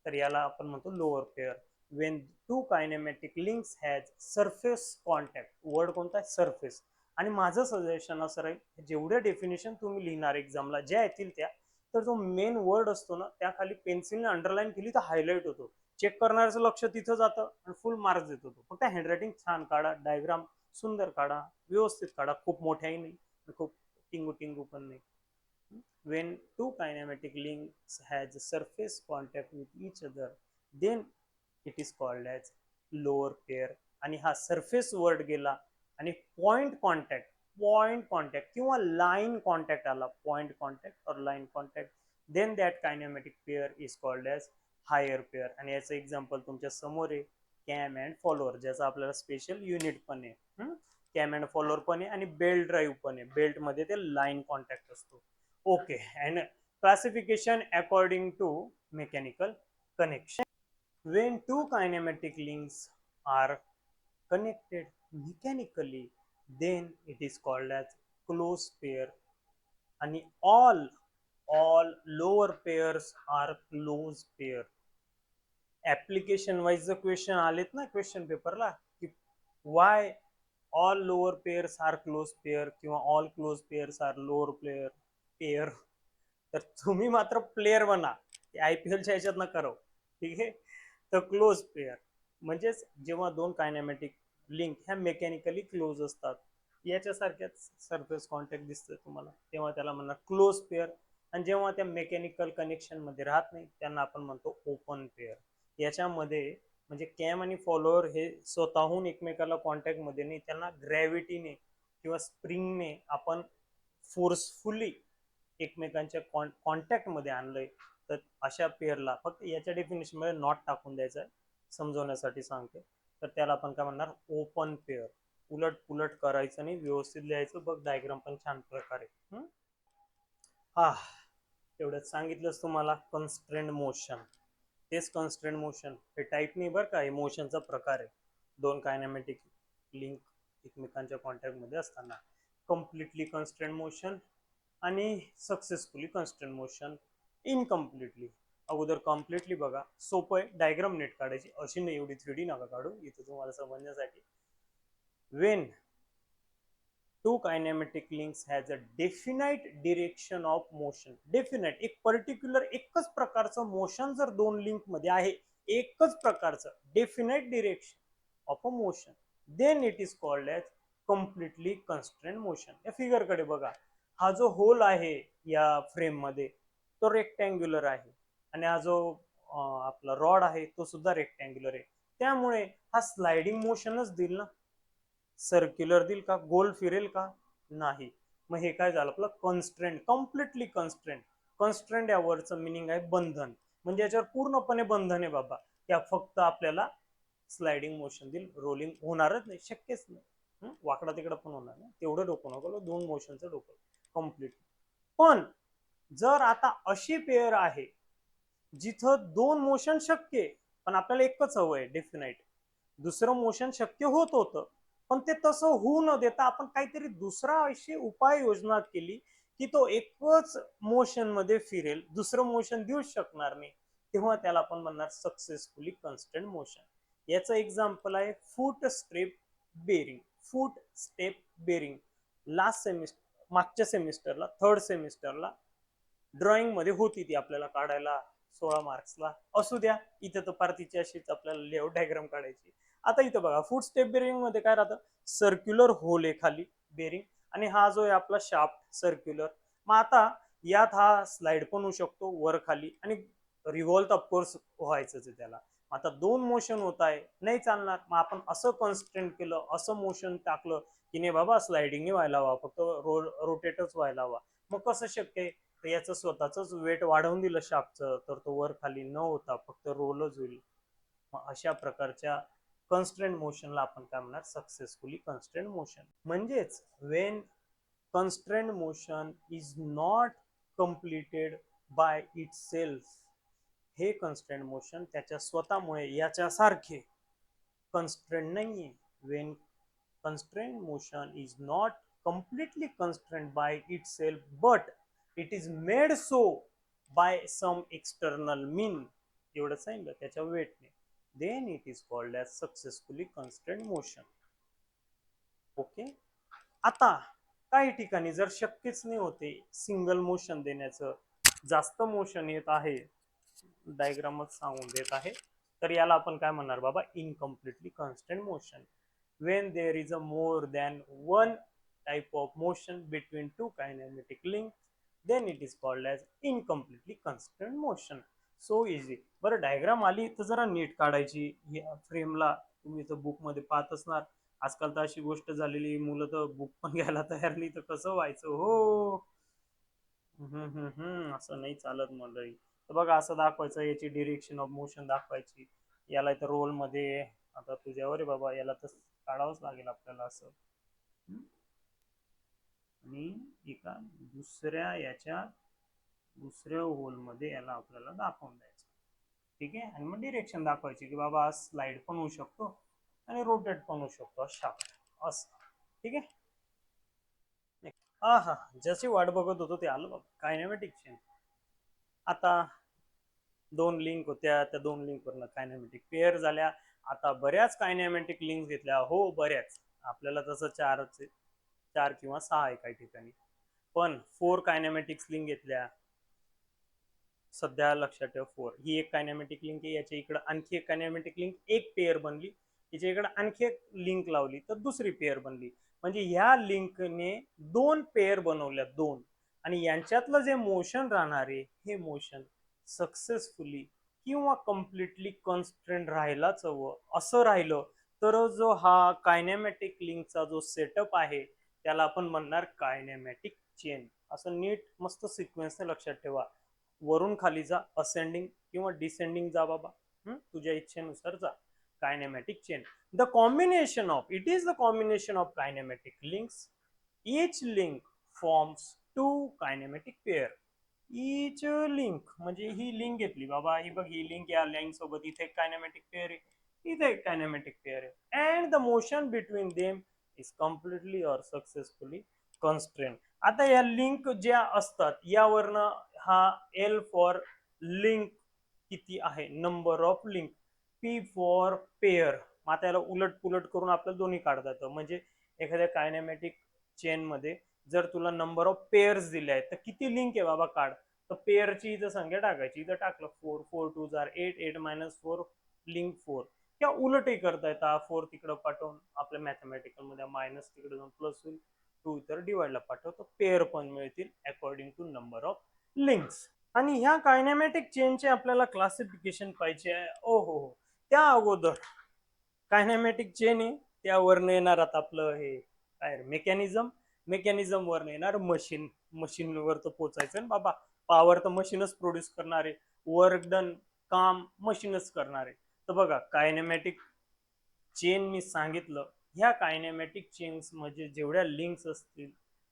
तर याला आपण म्हणतो lower pair. When two kinematic links has surface contact, word कोणता आहे, सरफेस. आणि माझं सजेशन असं राहील, जेवढ्या डेफिनेशन तुम्ही लिहिणार एक्झामला ज्या येतील त्या, तर जो मेन वर्ड असतो ना, त्या खाली पेन्सिलने अंडरलाईन केली तर हायलाइट होतो, चेक करणाऱ्याचं लक्ष तिथं जातं आणि फुल मार्क्स देतो तो. फक्त हँडरायटिंग छान काढा, डायग्राम सुंदर काढा, व्यवस्थित काढा, खूप मोठ्याही नाही खूप टिंगू टिंगू पण नाही. when two kinematic links has surface contact with each other, then it is called as lower pair. आणि हा सरफेस वर्ड गेला आणि पॉइंट कॉन्टॅक्ट किंवा लाईन कॉन्टॅक्ट आला, पॉइंट कॉन्टॅक्ट और line contact, then that kinematic pair is called as higher pair. आणि याचं example तुमच्या समोर आहे, कॅम अँड फॉलोअर, ज्याचा आपल्याला स्पेशल युनिट पण आहे. कॅम अँड फॉलोअर पण आहे आणि बेल्ट ड्राईव्ह पण आहे. बेल्ट मध्ये ते लाईन कॉन्टॅक्ट असतो. Okay. And classification according to mechanical connection. When two kinematic links are connected mechanically, then it is called as close pair. आणि all lower pairs are close pair. Application wise जर question आलेत ना question पेपरला की why all lower pairs are close pair किंवा all close pairs are lower pair, तर तुम्ही मात्र प्लेअर बना. आयपीएलच्या ह्याच्यात न करो. ठीक आहे. तर क्लोज पेअर म्हणजेच जेव्हा दोन कायनॅमॅटिक लिंक ह्या मेकॅनिकली क्लोज असतात, याच्यासारख्याच सरफेस कॉन्टॅक्ट दिसतं तुम्हाला, तेव्हा त्याला म्हणणार क्लोज पेअर. आणि जेव्हा त्या मेकॅनिकल कनेक्शन मध्ये राहत नाही त्यांना आपण म्हणतो ओपन पेअर. याच्यामध्ये म्हणजे कॅम आणि फॉलोअर हे स्वतःहून एकमेकाला कॉन्टॅक्ट मध्ये नाही, त्यांना ग्रॅव्हिटीने किंवा स्प्रिंगने आपण फोर्सफुली एकमेकांच्या कॉन्टॅक्ट मध्ये आणलंय. तर अशा पेअरला फक्त याच्या डेफिनेशन मध्ये नॉट टाकून द्यायचं आहे, समजवण्यासाठी सांगते. तर त्याला आपण काय म्हणणार ओपन पेअर. उलट पुलट करायचं नाही, व्यवस्थित लिहायचं. बघ डायग्राम पण छान प्रकारे. हा एवढंच सांगितलंच तुम्हाला. कन्स्ट्रेंड मोशन, तेच कन्स्ट्रेंड मोशन हे टाईप नाही बरं का, मोशनचा प्रकार आहे. दोन कायनॅमॅटिक लिंक एकमेकांच्या कॉन्टॅक्ट मध्ये असताना कम्प्लिटली कन्स्ट्रेंड मोशन आणि सक्सेसफुली कन्स्ट्रेंड मोशन. इनकम्प्लिटली अगोदर कम्प्लिटली बघा, सोपं आहे. डायग्राम नेट काढायची, अशी नाही एवढी 3D नका काढू, इथं तुम्हाला समजण्यासाठी. Wien two kinematic links has a definite direction of motion. Definite एक पर्टिक्युलर एकच प्रकारचं मोशन जर दोन लिंक मध्ये आहे, एकच प्रकारचं definite direction of a motion, then it is called as completely constrained motion. या फिगर कडे बघा, हा जो होल आहे या फ्रेम मध्ये तो रेक्टँग्युलर आहे आणि हा जो आपला रॉड आहे तो सुद्धा रेक्टँग्युलर आहे. त्यामुळे हा स्लाइडिंग मोशनच देईल ना, सर्क्युलर देईल का, गोल फिरेल का, नाही. मग हे काय झालं आपलं कन्स्ट्रेंट, कम्प्लिटली कन्स्ट्रेंट. कन्स्ट्रेंट या वर्डचं मिनिंग आहे बंधन, म्हणजे याच्यावर पूर्णपणे बंधन आहे बाबा. त्या फक्त आपल्याला स्लाइडिंग मोशन देईल, रोलिंग होणारच नाही, शक्यच नाही. वाकडा तिकडं पण होणार नाही, तेवढं डोकं नको, दोन मोशनचं डोकं कम्प्लीट. पण जर आता अशी पेअर आहे जिथं दोन मोशन शक्य आहे पण आपल्याला एकच हवं आहे डेफिनाइट, दुसरं मोशन शक्य होत होतं पण ते तसं होऊ न देता आपण काहीतरी दुसरा अशी उपाययोजना केली की तो एकच मोशन मध्ये फिरेल, दुसरं मोशन देऊच शकणार नाही, तेव्हा त्याला आपण म्हणणार सक्सेसफुली कन्स्टंट मोशन. याचं एक्झाम्पल आहे फूट स्टेप बेरिंग. फूट स्टेप बेरिंग लास्ट सेमिस्टर, मागच्या सेमिस्टरला, थर्ड सेमिस्टरला ड्रॉइंग मध्ये होती, ती आपल्याला काढायला 16 मार्क्सला. असू द्या, इथं तर पार्टीची अशीच आपल्याला लेआउट डायग्राम काढायची. आता इथं बघा, फूट स्टेप बेरिंग मध्ये काय राहतं, सर्क्युलर होल आहे खाली बेरिंग, आणि हा जो आहे आपला शाफ्ट सर्क्युलर. मग आता यात हा स्लाइड पण होऊ शकतो वर खाली, आणि रिव्हॉल्व ऑफकोर्स व्हायचंच आहे त्याला. आता दोन मोशन होत आहे, नाही चालणार. मग आपण असं कन्स्ट्रेंट केलं, असं मोशन टाकलं की नाही बाबा स्लाइडिंग व्हायला हवा, फक्त रोटेटच व्हायला हवा. मग कसं शक्य आहे, तर याचं स्वतःच वेट वाढवून दिलं शाफ्टचं, तर तो वर खाली न होता फक्त रोलच होईल. मग अशा प्रकारच्या कन्स्ट्रेंट मोशनला आपण काय म्हणणार, सक्सेसफुली कन्स्ट्रेंट मोशन. म्हणजेच when constraint motion is not completed by इट सेल्फ, हे कन्स्ट्रेंट मोशन त्याच्या स्वतःमुळे याच्यासारखे कन्स्ट्रेंट नाहीये. When constraint motion is not completely constrained by itself but it is made so by some external mean, एवढं सांगितलं त्याच्या वेटने, then it is called as successfully constrained motion. Okay. आता काही ठिकाणी जर शक्यच नाही होते सिंगल मोशन देण्याचं, जास्त मोशन येत आहे, डायग्रामच सांगून देत आहे, तर याला आपण काय म्हणणार बाबा, incompletely constrained motion. when there is a more than one type of motion between two kinematic links, then it is called as incompletely constrained motion. So easy. बरं डायग्राम आली तर जरा नीट काढायची. फ्रेमला तुम्ही तर बुक मध्ये पाहत असणार, आजकाल तर अशी गोष्ट झालेली, मुलं तर बुक पण घ्यायला तयार नाही, तर कसं व्हायचं हो. असं नाही चालत मंडळी. तर बघा असं दाखवायचं, याची डिरेक्शन ऑफ मोशन दाखवायची, याला इथं रोल मध्ये, आता तुझ्यावर आहे बाबा, याला तर काढावंच लागेल आपल्याला असं. आणि एका दुसऱ्या होलमध्ये याला आपल्याला दाखवून द्यायचं. ठीक आहे, आणि मग डिरेक्शन दाखवायची की बाबा स्लाइड पण होऊ शकतो आणि रोटेट पण होऊ शकतो अशा असं. ठीक आहे. हा, जशी वाट बघत होतो ते आलं बघ, कायनेमॅटिक चेन. आता 2 लिंक होत्या, त्या 2 लिंक वरनं कायनेमॅटिक पेअर झाल्या. आता बऱ्याच कायनेमॅटिक लिंक घेतल्या, हो बऱ्याच, आपल्याला तसं 4 किंवा 6 आहे काही ठिकाणी, पण 4 कायनेमॅटिक्स लिंक घेतल्या सध्या. लक्षात ठेव 4 ही एक कायनेमॅटिक लिंक आहे. याच्या इकडे आणखी एक कायनेमॅटिक लिंक, एक पेअर बनली. याच्या इकडे आणखी एक लिंक लावली तर दुसरी पेअर बनली. म्हणजे ह्या लिंकने 2 पेअर बनवल्या, 2, आणि यांच्यातलं जे मोशन राहणार आहे हे मोशन सक्सेसफुली किंवा कम्प्लिटली कॉन्स्टंट राहायलाच हवं. असं राहिलं तर जो हा कायनेमॅटिक लिंकचा जो सेटअप आहे त्याला आपण म्हणणार कायनेमॅटिक चेन. असं नीट मस्त सिक्वेन्सने लक्षात ठेवा. वरून खाली जा, असेंडिंग किंवा डिसेंडिंग जा बाबा, तुझ्या इच्छेनुसार जा. Kinematic chain, the combination of, it is the combination of kinematic links. each link forms 2 kinetic pair. each link म्हणजे ही लिंक घेतली बाबा, ही बघ, ही लिंक या लिंक सोबत इथे एक कायनेमॅटिक पेअर आहे, इथे एक कायनेमॅटिक पेअर आहे, and the motion between them is completely और सक्सेसफुली कॉन्स्ट्रेंट. आता या लिंक ज्या असतात यावरनं हा एल फॉर लिंक किती आहे, number of link, P for pair. आता याला उलट पुलट करून आपल्याला दोन्ही काढता येतं. म्हणजे एखाद्या कायनेमॅटिक चेन मध्ये जर तुला नंबर ऑफ पेअर्स दिले आहेत तर किती लिंक आहे बाबा काढ, तर पेअरची इथं संख्या टाकायची. इथं टाकलं 4, 4 2 8, 8 - 4 लिंक 4. किंवा उलटही करता येतं, 4 तिकडं पाठवून आपल्या मॅथमॅटिकल मध्ये मायनस तिकडे जाऊन प्लस होईल, 2 इतर डिवाइडला पाठवतो, पेअर पण मिळतील according to number of links. आणि ह्या कायनेमॅटिक चेनचे आपल्याला क्लासिफिकेशन पाहिजे आहे. ओ हो, त्या अगोदर कायनेमॅटिक चेन आहे त्यावरनं येणार आता आपलं हे काय मेकॅनिझम वर येणार मशीनवर तर पोचायचं बाबा. पॉवर तर मशीनच प्रोड्यूस करणार आहे, वर्क डन काम मशीनच करणार आहे. तर बघा, कायनेमॅटिक चेन मी सांगितलं, ह्या कायनेमॅटिक चेन्स म्हणजे जेवढ्या लिंक्स असतील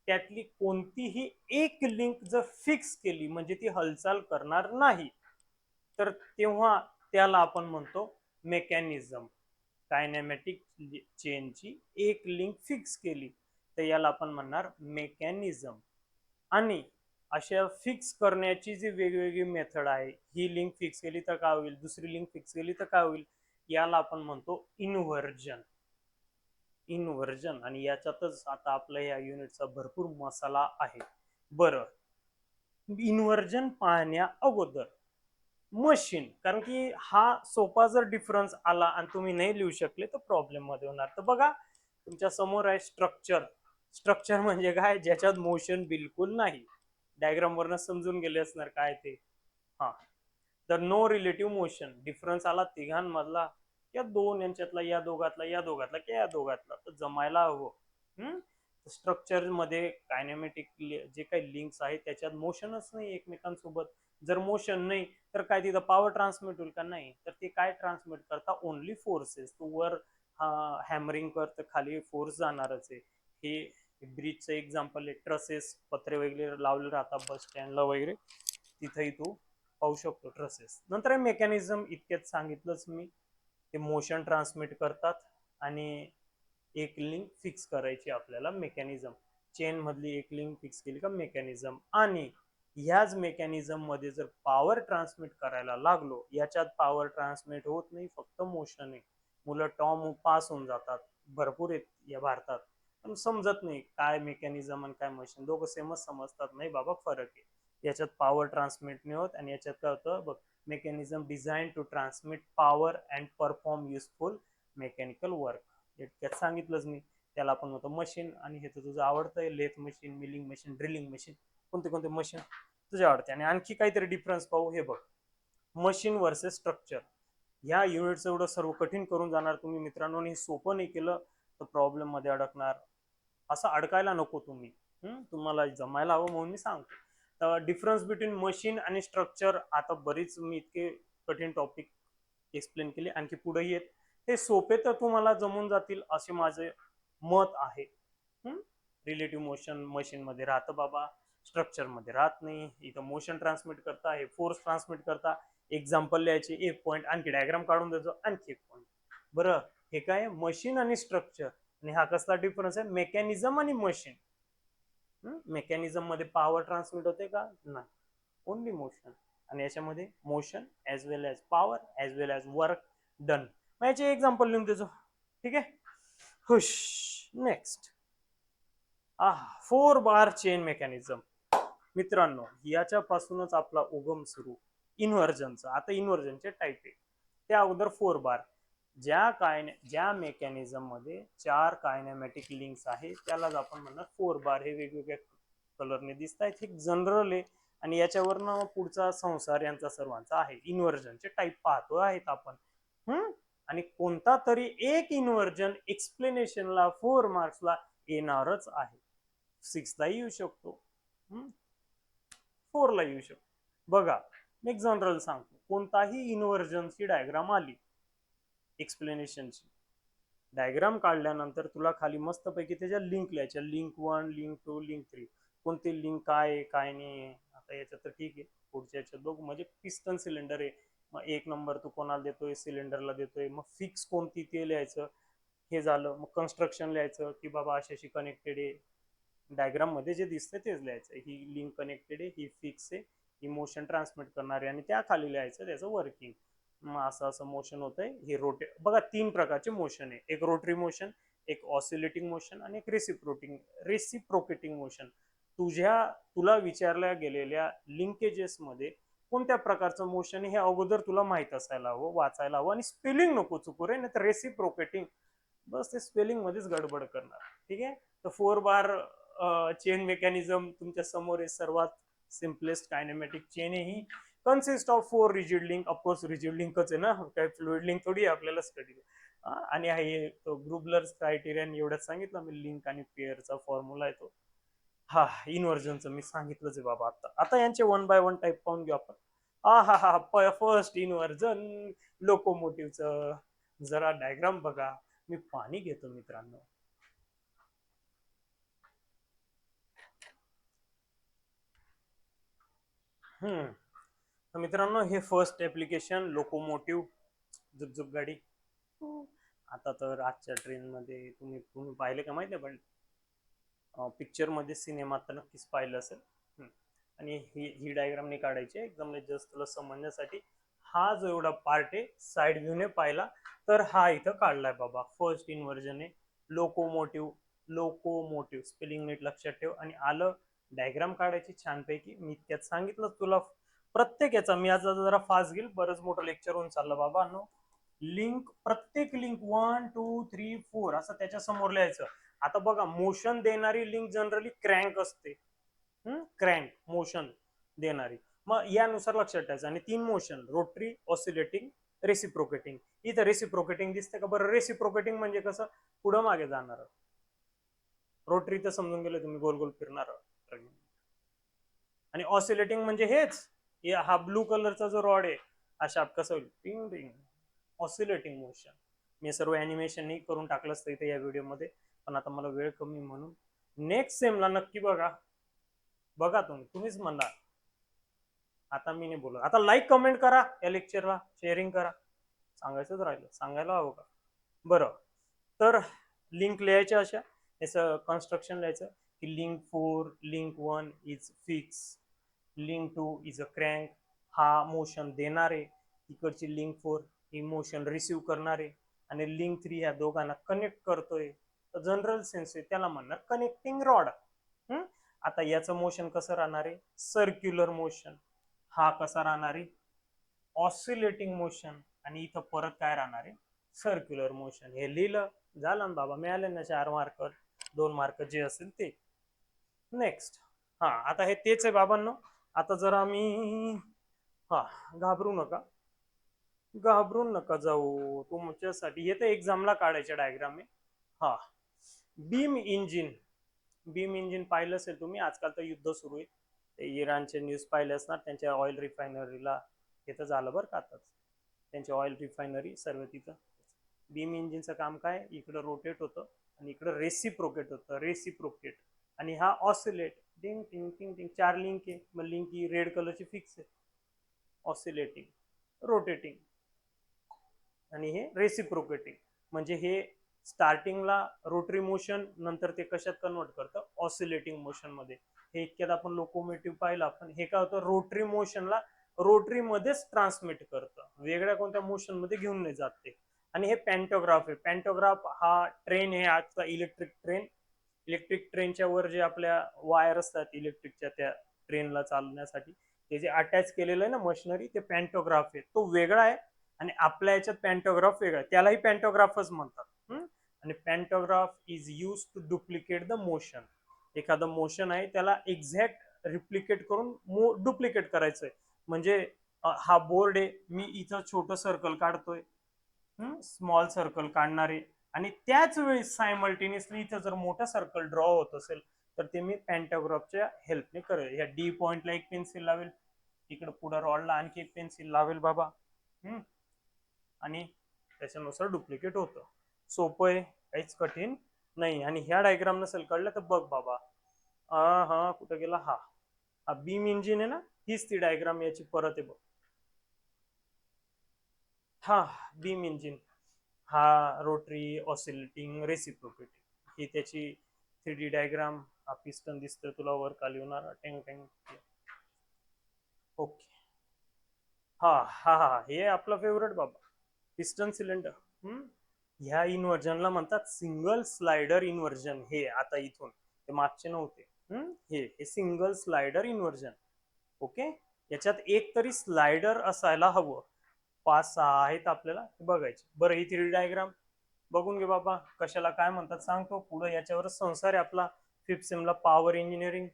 त्यातली कोणतीही एक लिंक जर फिक्स केली म्हणजे ती हालचाल करणार नाही, तर तेव्हा त्याला आपण म्हणतो मेकॅनिझम. कायनेमॅटिक चेनची एक लिंक फिक्स केली तर याला आपण म्हणणार मेकॅनिझम. आणि अशा फिक्स करण्याची जी वेगवेगळी मेथड आहे, ही लिंक फिक्स केली तर काय होईल, दुसरी लिंक फिक्स केली तर काय होईल, याला आपण म्हणतो इन्व्हर्जन. आणि याच्यातच आता आपल्या या युनिटचा भरपूर मसाला आहे. बरं, इन्व्हर्जन पाहण्या अगोदर मशीन, कारण की हा सोपा जर डिफरन्स आला आणि तुम्ही नाही लिहू शकले तर प्रॉब्लेम मध्ये होणार. तर बघा, तुमच्या समोर आहे स्ट्रक्चर म्हणजे काय, ज्याच्यात मोशन बिलकुल नाही. डायग्राम वरनं समजून गेले असणार काय ते. हा, तर नो रिलेटिव्ह मोशन, डिफरन्स आला तिघांमधला या दोन यांच्यातला, या दोघातला की या दोघातला, तर जमायला हवं. स्ट्रक्चर मध्ये कायनेमॅटिक जे काही लिंक्स आहेत त्याच्यात मोशनच नाही एकमेकांसोबत. जर मोशन नाही तर काय तिथं पॉवर ट्रान्समिट होईल का, नाही. तर ते काय ट्रान्समिट करता, ओनली फोर्सेस. तू वर हॅमरिंग कर तर खाली फोर्स जाणारच आहे. हे ब्रिजचं एक्झाम्पल आहे, ट्रसेस पत्रे वगैरे लावले राहतात बस स्टँडला वगैरे, तिथेही तू पाहू शकतो ट्रसेस. नंतर मेकॅनिझम इतक्यात सांगितलंच मी, ते मोशन ट्रान्समिट करतात आणि एक लिंक फिक्स करायची आपल्याला मेकॅनिझम. चेन मधली एक लिंक फिक्स केली का मेकॅनिझम. आणि ह्याच मेकॅनिझम मध्ये जर पॉवर ट्रान्समिट करायला लागलो, याच्यात पॉवर ट्रान्समिट होत नाही, फक्त मोशन आहे. मुलं टॉम पास होऊन जातात भरपूर आहेत या भारतात, पण समजत नाही काय मेकॅनिझम आणि काय मशीन, दोघं सेमच समजतात. नाही बाबा, फरक आहे. याच्यात पॉवर ट्रान्समिट नाही होत आणि याच्यात काय होतं बघ, mechanism design to transmit power and perform useful mechanical work. इतक्यात सांगितलंच मी. त्याला आपण होतं मशीन. आणि हे तर तुझं आवडतंय, lathe machine, milling machine, drilling machine, कोणते कोणते मशीन तुझे आवडते. आणि आणखी काहीतरी डिफरन्स पाहू. हे बघ, मशीन वर्सेस स्ट्रक्चर. ह्या युनिटचं एवढं सर्व कठीण करून जाणार तुम्ही मित्रांनो, आणि सोपं नाही केलं तर प्रॉब्लेम मध्ये अडकणार. असं अडकायला नको तुम्ही, तुम्हाला जमायला हवं म्हणून मी सांगतो. तर डिफरन्स बिटवीन मशीन आणि स्ट्रक्चर, आता बरीच मी इतके कठीण टॉपिक एक्सप्लेन केले, आणखी पुढेही येत. ते सोपे तर तुम्हाला जमून जातील असे माझे मत आहे. रिलेटिव्ह मोशन मशीन मध्ये राहतं बाबा, स्ट्रक्चर मध्ये राहत नाही. इथं मोशन ट्रान्समिट करता, हे फोर्स ट्रान्समिट करता. एक्झाम्पल लिहायचे, एक पॉईंट, आणखी डायग्राम काढून द्यायचो, आणखी एक पॉईंट. बरं, हे काय मशीन आणि स्ट्रक्चर. आणि हा कसला डिफरन्स आहे, मेकॅनिझम आणि मशीन. मेकॅनिझम मध्ये पॉवर ट्रान्समिट होते का, नाही, ओनली मोशन. आणि याच्यामध्ये मोशन ऍज वेल एज पॉवर ऍज वेल एज वर्क डन. याचे एक्झाम्पल लिहून देतो, ठीक आहे. हुश. नेक्स्ट, 4 बार चेन मेकॅनिझम. मित्रांनो, याच्यापासूनच आपला उगम सुरू इन्व्हर्जनचा. आता इन्व्हर्जनचे टाईप आहे, त्या अगोदर 4 बार. ज्या मेकॅनिझम मध्ये 4 कायनेमॅटिक लिंक्स आहे त्यालाच आपण म्हणणार 4 बार. हे वेगवेगळ्या कलरने दिसत आहेत, हे जनरल आहे. आणि याच्यावरनं पुढचा संसार यांचा सर्वांचा आहे. इन्व्हर्जनचे टाईप पाहतो आहेत आपण. आणि कोणता तरी एक इन्व्हर्जन एक्सप्लेनेशनला 4 मार्क्सला येणारच आहे. 6ला येऊ शकतो, 4ला येऊ शकतो. बघा, मी एक जनरल सांगतो. कोणताही इन्व्हर्जनची डायग्राम आली, एक्सप्लेनेशनची डायग्राम काढल्यानंतर तुला खाली मस्तपैकी त्याच्या लिंक लिहायच्या. Link 1, link 2, link 3. कोणती लिंक काय आहे काय नाही. आता याच्यात तर ठीक आहे, पुढच्या याच्यात बघू. म्हणजे पिस्टन सिलेंडर आहे, मग 1 नंबर तू कोणाला देतोय, सिलेंडरला देतोय. मग फिक्स कोणती ते लिहायचं. हे झालं. मग कन्स्ट्रक्शन लिहायचं की बाबा अशाशी कनेक्टेड आहे. डायग्राम मध्ये जे दिसतंय तेच लिहायचं. ही लिंक कनेक्टेड आहे, ही फिक्स आहे, ही मोशन ट्रान्समिट करणार आहे. आणि त्या खाली लिहायचं त्याचं वर्किंग. मग असं असं मोशन होतंय. हे रोटेट. बघा, 3 प्रकारचे मोशन आहे, एक रोटरी मोशन, एक ऑसिलेटिंग मोशन आणि एक रेसिप्रोकेटिंग मोशन. तुला विचारल्या गेलेल्या लिंकेजेस मध्ये कोणत्या प्रकारचं मोशन हे अगोदर तुला माहित असायला हवं, वाचायला हवं. आणि स्पेलिंग नको चुकू रे, नाही तर रेसिप्रोकेटिंग, बस ते स्पेलिंग मध्येच गडबड करणार. ठीक आहे. तर 4 बार चेन मेकॅनिझम तुमच्या समोर आहे. सर्वात सिम्पलेस्ट कायनेमॅटिक चेन आहे ही. Consist of 4 rigid link. Of course rigid लिंकच आहे ना, काही फ्लुइड लिंक थोडी आपल्याला स्टडी. आणि आहे तो ग्रुबलर्स क्रायटेरियन एवढंच सांगितलं मी. लिंक आणि पेअरचा फॉर्म्युला आहे तो. हा, इन्व्हर्जनचं मी सांगितलंच आहे बाबा. आता यांचे 1 बाय 1 टाईप पाहून घेऊ आपण. फर्स्ट इन्व्हर्जन लोकोमोटिव्हचं. जरा डायग्राम बघा. मी पाणी घेतो मित्रांनो. तर मित्रांनो, हे फर्स्ट ऍप्लिकेशन लोकोमोटिव्ह, झुकझुक गाडी. आता तर आजच्या ट्रेन मध्ये तुम्ही पाहिले का माहिती आहे, पण पिक्चर मध्ये, सिनेमात तर नक्कीच पाहिलं असेल. आणि ही डायग्राम नाही काढायची, एकदम जस्ट तुला समजण्यासाठी. हा जो एवढा पार्ट आहे साइड व्ह्यूने पाहिला तर हा इथं काढलाय बाबा. फर्स्ट इन्व्हर्जन आहे लोकोमोटिव्ह. लोकोमोटिव्ह स्पेलिंग नीट लक्षात ठेव. आणि आलं डायग्राम काढायची छानपैकी. मी त्यात सांगितलं तुला प्रत्येक याचा. मी आज जरा फास्ट घेईल, बरंच मोठं लेक्चर होऊन चाललं बाबा. नो लिंक, प्रत्येक लिंक 1, 2, 3, 4 असं त्याच्या समोर लिहायचं. आता बघा, मोशन देणारी लिंक जनरली क्रँक असते. क्रँक मोशन देणारी. मग यानुसार लक्षात ठेवायचं. आणि 3 मोशन, रोटरी, ऑसिलेटिंग, रेसिप्रोकेटिंग. इथं रेसिप्रोकेटिंग दिसते का बरं. रेसिप्रोकेटिंग म्हणजे कसं, पुढं मागे जाणार. रोटरी तर समजून गेलं तुम्ही, गोल गोल फिरणार. आणि ऑसिलेटिंग म्हणजे हेच, हा ब्लू कलरचा जो रॉड आहे, अशा कसं होईल, टिंग टिंग, ऑसिलेटिंग मोशन. मी सर्व अॅनिमेशन नाही करून टाकलं असतं इथे या व्हिडिओमध्ये, पण आता मला वेळ कमी म्हणून. नेक्स्ट सेमला नक्की बघा. तुम्हीच म्हणणार. आता मी नाही बोलत. आता लाईक कमेंट करा या लेक्चरला, शेअरिंग करा. सांगायचंच राहिलं, सांगायला हवं का. बरं, तर लिंक लिहायच्या अशा. याचं कन्स्ट्रक्शन लिहायचं की link 4, link 1 is fix, link 2 is a crank. हा मोशन देणारे. इकडची लिंक 4 ही मोशन रिसिव्ह करणारे. आणि लिंक 3 या दोघांना कनेक्ट करतोय. तर जनरल सेन्स आहे, त्याला म्हणणार कनेक्टिंग रॉड. आता याचं मोशन कसं राहणार आहे, सर्क्युलर मोशन. हा कसा राहणार आहे, ऑसिलेटिंग मोशन. आणि इथं परत काय राहणार आहे, सर्क्युलर मोशन. हे लिहिलं झालं ना बाबा, मिळाले ना 4 मार्क, 2 मार्क जे असेल ते. नेक्स्ट, आता हे तेच आहे बाबांनो. आता जरा मी घाबरू नका, घाबरून नका जाऊ. तुमच्यासाठी हे तर एक्झामला काढायचे डायग्राम आहे. बीम इंजिन पाहिलं असेल तुम्ही. आजकाल तर युद्ध सुरू आहे. ते इराणचे न्यूज पाहिले असणार. त्यांच्या ऑइल रिफायनरीला तिथं झालं बरं का आताच. त्यांची ऑइल रिफायनरी सर्व तिथं. बीम इंजिनचं काम काय, इकडं रोटेट होतं आणि इकडं रेसिप्रोकेट होतं, रेसिप्रोकेट. आणि हा ऑसिलेट, टिंग टिंग टिंग टिंग, 4 लिंक आहे. मग लिंक ही रेड कलरची फिक्स आहे. ऑसिलेटिंग, रोटेटिंग आणि हे रेसिप्रोकेटिंग. म्हणजे हे स्टार्टिंगला रोटरी मोशन, नंतर ते कशात कन्वर्ट करतं, ऑसिलेटिंग मोशन मध्ये. हे इतक्यात आपण लोकोमोटिव्ह पाहिला, पण हे काय होतं, रोटरी मोशनला रोटरी मध्येच ट्रान्समिट करतं, वेगळ्या कोणत्या मोशन मध्ये घेऊन नाही जात ते. आणि हे पॅन्टोग्राफ आहे. पॅन्टोग्राफ हा ट्रेन आहे आजचा, इलेक्ट्रिक ट्रेन. इलेक्ट्रिक ट्रेनच्या वर जे आपल्या वायर असतात इलेक्ट्रिकच्या, त्या ट्रेनला चालवण्यासाठी ते जे अटॅच केलेलं आहे ना मशिनरी, ते पॅन्टोग्राफ आहे. तो वेगळा आहे आणि आपल्या याच्यात पॅन्टोग्राफ वेगळा आहे, त्यालाही पॅन्टोग्राफच म्हणतात. आणि pantograph is use to duplicate the motion. एखादं मोशन आहे त्याला एक्झॅक्ट रिप्लिकेट करून डुप्लिकेट करायचंय. म्हणजे हा बोर्ड आहे, मी इथं छोटं सर्कल काढतोय, स्मॉल सर्कल काढणारे, आणि त्याच वेळेस सायमल्टेनियसली इथं जर मोठा सर्कल ड्रॉ होत असेल तर ते मी पॅन्टोग्राफच्या हेल्पने करेल. ह्या डी पॉइंटला एक पेन्सिल लावेल, इकडे पुढे रॉडला आणखी एक पेन्सिल लावेल बाबा. आणि त्याच्यानुसार डुप्लिकेट होतं. सोपं आहे, काहीच कठीण नाही. आणि ह्या डायग्राम नसेल कळलं तर बघ बाबा, हा कुठं गेला, हा बीम इंजिन आहे ना, हीच ती डायग्राम याची परत आहे बघ. हा बीम इंजिन, हा रोटरी, ऑसिलेटिंग, रेसिप्रोकेटिंग, ही त्याची 3D डायग्राम. हा पिस्टन दिसतोय तुला वर खाली होणार, टेंग टेंग. ओके. हा हे आपलं फेवरेट बाबा, पिस्टन सिलेंडर. ह्या इन्व्हर्जनला म्हणतात सिंगल स्लायडर इन्व्हर्जन. हे आता इथून, ते मागचे नव्हते. हे सिंगल स्लायडर इन्व्हर्जन. ओके. याच्यात एक तरी स्लायडर असायला हवं. 5-6 आहेत आपल्याला बघायचे. बरं, ही 3D डायग्राम बघून घे बाबा, कशाला काय म्हणतात सांगतो पुढे. याच्यावरच संसार आहे आपला. 5th सेमला पॉवर इंजिनिअरिंग,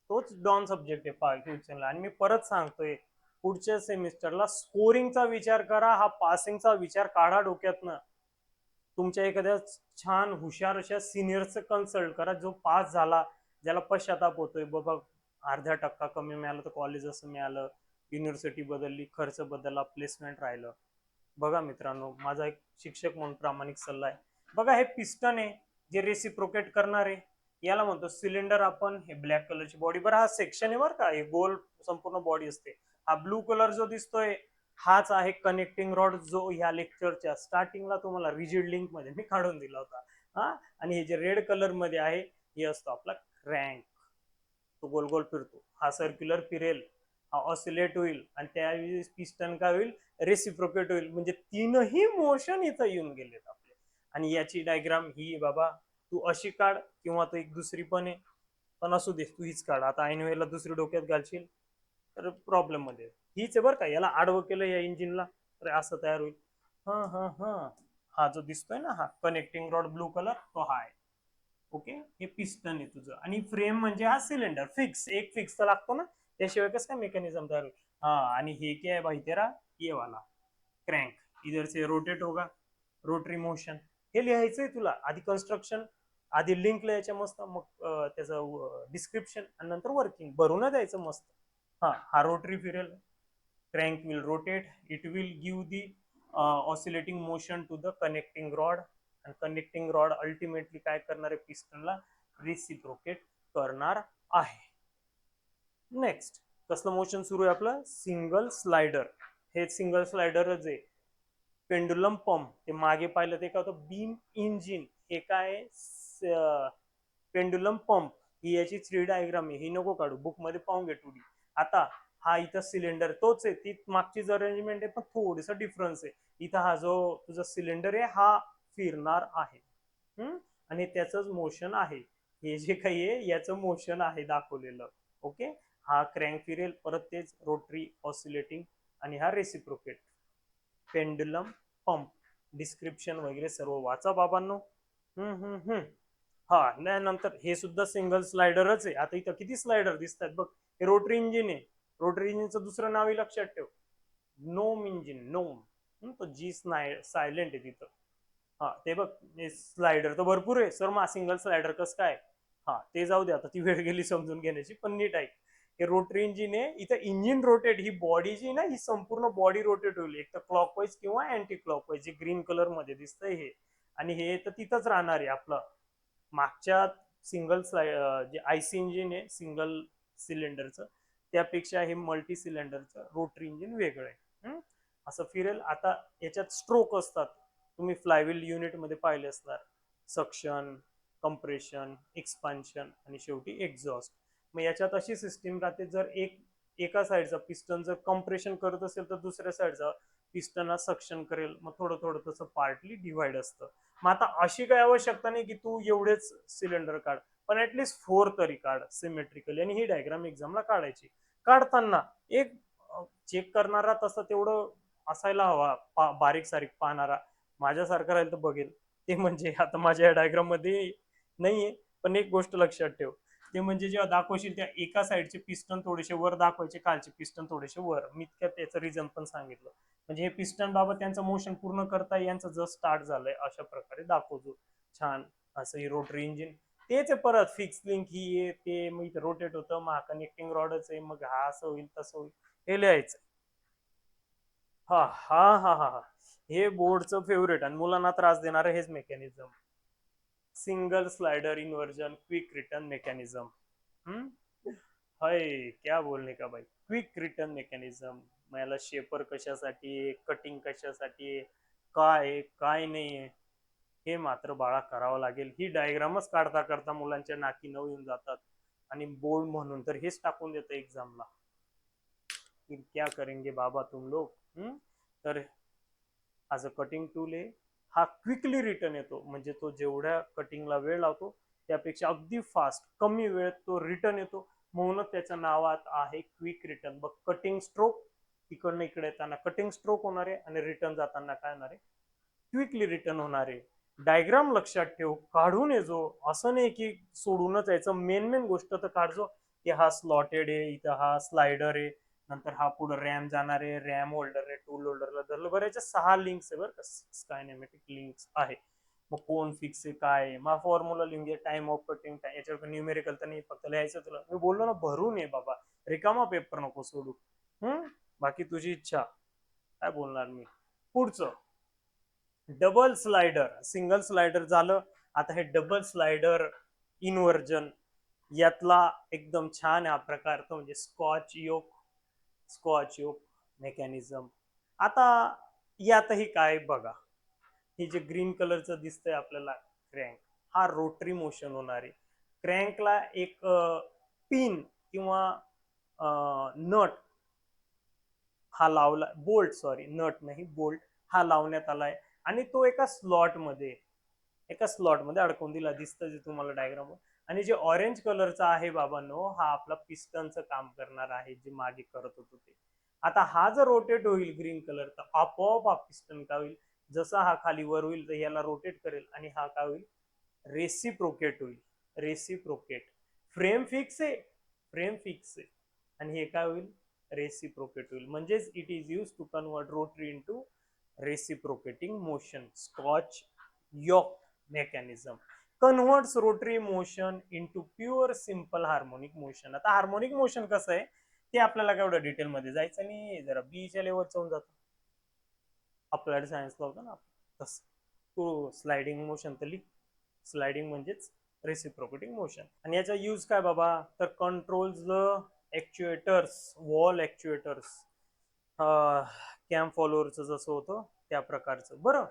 तोच डॉन सब्जेक्ट आहे 5th सेमला. आणि मी परत सांगतोय, पुढच्या सेमिस्टरला स्कोरिंगचा विचार करा, हा पासिंगचा विचार काढा डोक्यातनं. तुमच्या एखाद्या छान हुशार अशा सिनियरचं कन्सल्ट करा, जो पास झाला, ज्याला पश्चाताप होतोय बाबा, अर्धा टक्का कमी मिळालं तर कॉलेज असं मिळालं, युनिव्हर्सिटी बदलली, खर्च बदलला, प्लेसमेंट राहिलं. बघा मित्रांनो, माझा एक शिक्षक म्हणून प्रामाणिक सल्ला आहे. बघा, हे पिस्टन आहे जे रेसिप्रोकेट करणार आहे, याला म्हणतो सिलेंडर आपण. हे ब्लॅक कलरची बॉडी, बरं हा सेक्शन आहे बरं का, हे गोल संपूर्ण बॉडी असते. हा ब्लू कलर जो दिसतोय हाच आहे कनेक्टिंग रॉड, जो ह्या लेक्चरच्या स्टार्टिंगला तुम्हाला रिजिड लिंक मध्ये मी काढून दिला होता. आणि हे जे रेड कलर मध्ये आहे, हे असतो आपला क्रँक. तो गोल गोल फिरतो, हा सर्क्युलर फिरेल, हा ऑसिलेट होईल, आणि त्यावेळी पिस्टन काय होईल, रेसिप्रोकेट होईल. म्हणजे तीनही मोशन इथं येऊन गेलेत आपले. आणि याची डायग्राम ही बाबा, तू अशी काढ किंवा तो एक दुसरी पण आहे, पण असू दे तू हीच काढ. आता ऐन वेळेला दुसरी डोक्यात घालशील तर प्रॉब्लेम मध्ये. हीच आहे बरं का, याला आडवं केलं या इंजिनला तर असं तयार होईल. हा जो दिसतोय ना, हा कनेक्टिंग रॉड ब्लू कलर, तो हा आहे. ओके. हे पिस्टन आहे तुझं. आणि फ्रेम म्हणजे हा सिलेंडर फिक्स, एक फिक्स तर लागतो ना, त्याशिवाय कसं काय मेकॅनिझम तयार होईल. आणि हे क्या है भाई तेरा, ये वाला क्रँक, इधर से रोटेट होगा, रोटरी मोशन. हे लिहायचंय तुला आधी, कन्स्ट्रक्शन आधी लिंक लिहायच्या मस्त, मग त्याचं डिस्क्रिप्शन, आणि नंतर वर्किंग भरून द्यायचं मस्त. हा रोटरी फिरेल, crank will rotate, it will give the oscillating motion to the connecting rod. आणि कनेक्टिंग रॉड अल्टिमेटली काय करणार आहे, पिस्टनला रिसिप्रोकेट करणार आहे. नेक्स्ट, कसलं मोशन सुरू आहे आपलं, सिंगल स्लायडर. हे सिंगल स्लायडरच आहे. पेंडुलम पंप, ते मागे पाहिलं ते काय होतं, बीम इंजिन. हे काय, पेंडुलम पंप. ही याची 3D डायग्राम आहे, ही नको काढू, बुक मध्ये पाहून घे 2D. आता हा इथं सिलेंडर तोच आहे, ती मागचीच अरेंजमेंट आहे, पण थोडस डिफरन्स आहे. इथं हा जो तुझा सिलेंडर आहे हा फिरणार आहे. आणि त्याचंच मोशन आहे, हे जे काही आहे याचं मोशन आहे दाखवलेलं. ओके. हा क्रँक फिरेल, परत तेच रोटरी, ऑसिलेटिंग, आणि हा रेसिप्रोकेट. पेंडुलम पंप, डिस्क्रिप्शन वगैरे सर्व वाचा बाबांनो. नंतर हे सुद्धा सिंगल स्लायडरच आहे. आता इथं किती स्लायडर दिसतात बघ. हे रोटरी इंजिन आहे. रोटरी इंजिनचं दुसरं नावही लक्षात ठेव, नोम इंजिन, नोम. तो जी सायलेंट आहे तिथं. ते बघ, स्लायडर तर भरपूर आहे सर, मा सिंगल स्लायडर कसं काय. ते जाऊ दे, आता ती वेळ गेली समजून घेण्याची, पण नीट आहे. हे रोटरी इंजिन आहे. इथं इंजिन रोटेट, ही बॉडी जी ना, ही संपूर्ण बॉडी रोटेट होईल, एक तर क्लॉकवाईज किंवा अँटी क्लॉकवाईज, जे ग्रीन कलर मध्ये दिसतंय हे. आणि हे तर तिथंच राहणार आहे आपलं मागच्या सिंगल जे आयसी इंजिन आहे सिंगल सिलेंडरचं त्यापेक्षा हे मल्टी सिलेंडरचं रोटरी इंजिन वेगळं आहे. असं फिरेल. आता याच्यात स्ट्रोक असतात, तुम्ही फ्लायव्हील युनिट मध्ये पाहिले असणार, सक्शन, कंप्रेशन, एक्सपान्शन आणि शेवटी एक्झॉस्ट. मग याच्यात अशी सिस्टीम राहते, जर एका साईडचा पिस्टन जर कम्प्रेशन करत असेल तर दुसऱ्या साईडचा पिस्टन हा सक्शन करेल. मग थोडं थोडं तसं पार्टली डिवाइड असतं. मग आता अशी काही आवश्यकता नाही की तू एवढेच सिलेंडर काढ, पण ऍटलीस्ट 4 तरी काढ सिमेट्रिकली. आणि ही डायग्राम एक्झामला काढायची. काढताना एक चेक करणारा तसं तेवढं असायला हवा, बारीक सारीक पाहणारा. माझ्यासारखा राहील तर बघेल ते. म्हणजे आता माझ्या डायग्राम मध्ये नाहीये, पण एक गोष्ट लक्षात ठेव, ते म्हणजे जेव्हा दाखवशील त्या एका साईडचे पिस्टन थोडेसे वर दाखवायचे, खालचे पिस्टन थोडेसे वर. मी त्याचं रिझन पण सांगितलं. म्हणजे हे पिस्टन बाबत त्यांचं मोशन पूर्ण करता यांचं जस्ट स्टार्ट झालंय अशा प्रकारे दाखवतो. छान असं ही रोटरी इंजिन. तेच आहे परत फिक्स लिंक ही आहे ते, मग इथे रोटेट होतं, मग कनेक्टिंग रॉडच आहे, मग हा असं होईल तसं होईल हे लिहायचं. हा हा हा हा हा हे बोर्डचं फेवरेट आणि मुलांना त्रास देणार हेच mechanism. Single slider inversion quick return mechanism. हाय क्या बोलने का भाई. Quick return mechanism. मला शेपर कशासाठी, कटिंग कशासाठी, काय नाही आहे, हे मात्र बाळा करावं लागेल. ही डायग्रामच काढता करता मुलांच्या नाकी नऊ येऊन जातात आणि बोर्ड म्हणून तर हेच टाकून देतं एक्झामला. फिर क्या करेंगे बाबा तुम लोग. तर हा जो कटिंग टूल आहे हा क्विकली रिटर्न येतो, म्हणजे तो जेवढ्या कटिंगला वेळ लावतो त्यापेक्षा अगदी फास्ट कमी वेळेत तो रिटर्न येतो. म्हणूनच त्याच्या नावात आहे क्विक रिटर्न. बघ कटिंग स्ट्रोक, इकडनं इकडे येताना कटिंग स्ट्रोक होणार आहे आणि रिटर्न जाताना काय होणार आहे, क्विकली रिटर्न होणार आहे. डायग्राम लक्षात ठेव, काढून येजो. असं नाही की सोडूनच यायचं, मेन गोष्ट तर काढजो की हा स्लॉटेड आहे, इथं हा स्लायडर आहे, नंतर हा पुढे रॅम जाणार आहे, रॅम होल्डर आहे, टूल होल्डरला धरलं. बरं याच्या 6 लिंक्स आहे बरं का, 6 कायनेमॅटिक लिंक्स आहे. मग कोण फिक्स आहे काय आहे, मग फॉर्म्युला लिहून घे, टाइम ऑफ कटिंग, याच्यावर न्यूमेरिकल तर नाही, फक्त लिहायचं. तुला मी बोललो ना भरून आहे बाबा, रिकामा पेपर नको सोडू. बाकी तुझी इच्छा, काय बोलणार मी. पुढचं डबल स्लाइडर. सिंगल स्लाइडर झालं, आता हे डबल स्लाइडर इन्व्हर्जन यातला एकदम छान हा प्रकार तो म्हणजे स्कॉच योक मेकॅनिझम. आता यातही काय बघा, हे जे ग्रीन कलरचं दिसतंय आपल्याला क्रँक, हा रोटरी मोशन होणार आहे. क्रँकला एक पिन किंवा नट हा लावला, बोल्ट सॉरी नट नाही बोल्ट, हा लावण्यात आलाय आणि तो एका स्लॉट मध्ये अडकवून दिला, दिसतं जे तुम्हाला डायग्राम. आणि जे ऑरेंज कलरचा आहे बाबांनो, हा आपला पिस्टनचं काम करणार आहे, जे मागे करत होतो ते. आता हा जर रोटेट होईल ग्रीन कलर, तर आपोआप हा पिस्टन काय होईल, जसा हा खाली वर होईल तर याला रोटेट करेल आणि हा काय होईल, रेसिप्रोकेट होईल. रेसिप्रोकेट. फ्रेम फिक्स आहे, फ्रेम फिक्स आहे, आणि हे काय होईल, रेसिप्रोकेट होईल. म्हणजेच it is use to convert rotary into reciprocating motion. Scotch yoke mechanism converts rotary motion into pure simple harmonic motion. आता हार्मोनिक मोशन कसं आहे ते आपल्याला केवढं डिटेल मध्ये जायचं नाही, जरा बीच्या लेवलचं होऊन जातं. अप्लाइड सायन्सला होतं ना तसं. तो स्लायडिंग मोशन तर लिख, स्लायडिंग म्हणजेच रेसिप्रोकेटिंग मोशन. आणि याचा यूज काय बाबा, तर कंट्रोल्स द ऍक्च्युएटर्स, वॉल ऍक्च्युएटर्स, कॅम्प फॉलोअरचं जसं होतं त्या प्रकारचं. बरं,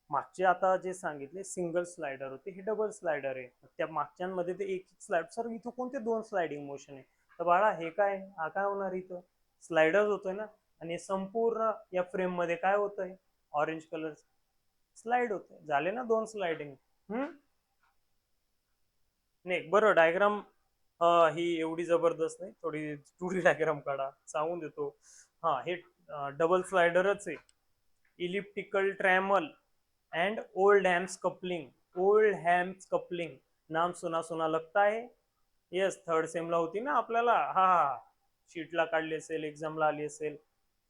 मागचे आता जे सांगितले सिंगल स्लायडर होते, हे डबल स्लायडर आहे. त्या मागच्यांमध्ये ते एक स्लाइड. सर इथं कोणते 2 स्लायडिंग मोशन आहे, तर बाळा हे काय, हा काय होणार इथं, स्लायडर होतोय ना. आणि संपूर्ण या फ्रेम मध्ये काय होतंय, ऑरेंज कलर स्लाइड होतंय, झाले ना 2 स्लायडिंग. नाही बरं, डायग्राम ही एवढी जबरदस्त नाही, थोडी टूडी डायग्राम काढा, सांगून देतो. हा हे डबल स्लायडरच आहे. Elliptical trammel and Oldham's coupling. Oldham's coupling नाम सुना सुना लगता है. येस, थर्ड सेमला होती ना आपल्याला. हा शीटला काढली असेल, एक्झामला आली असेल,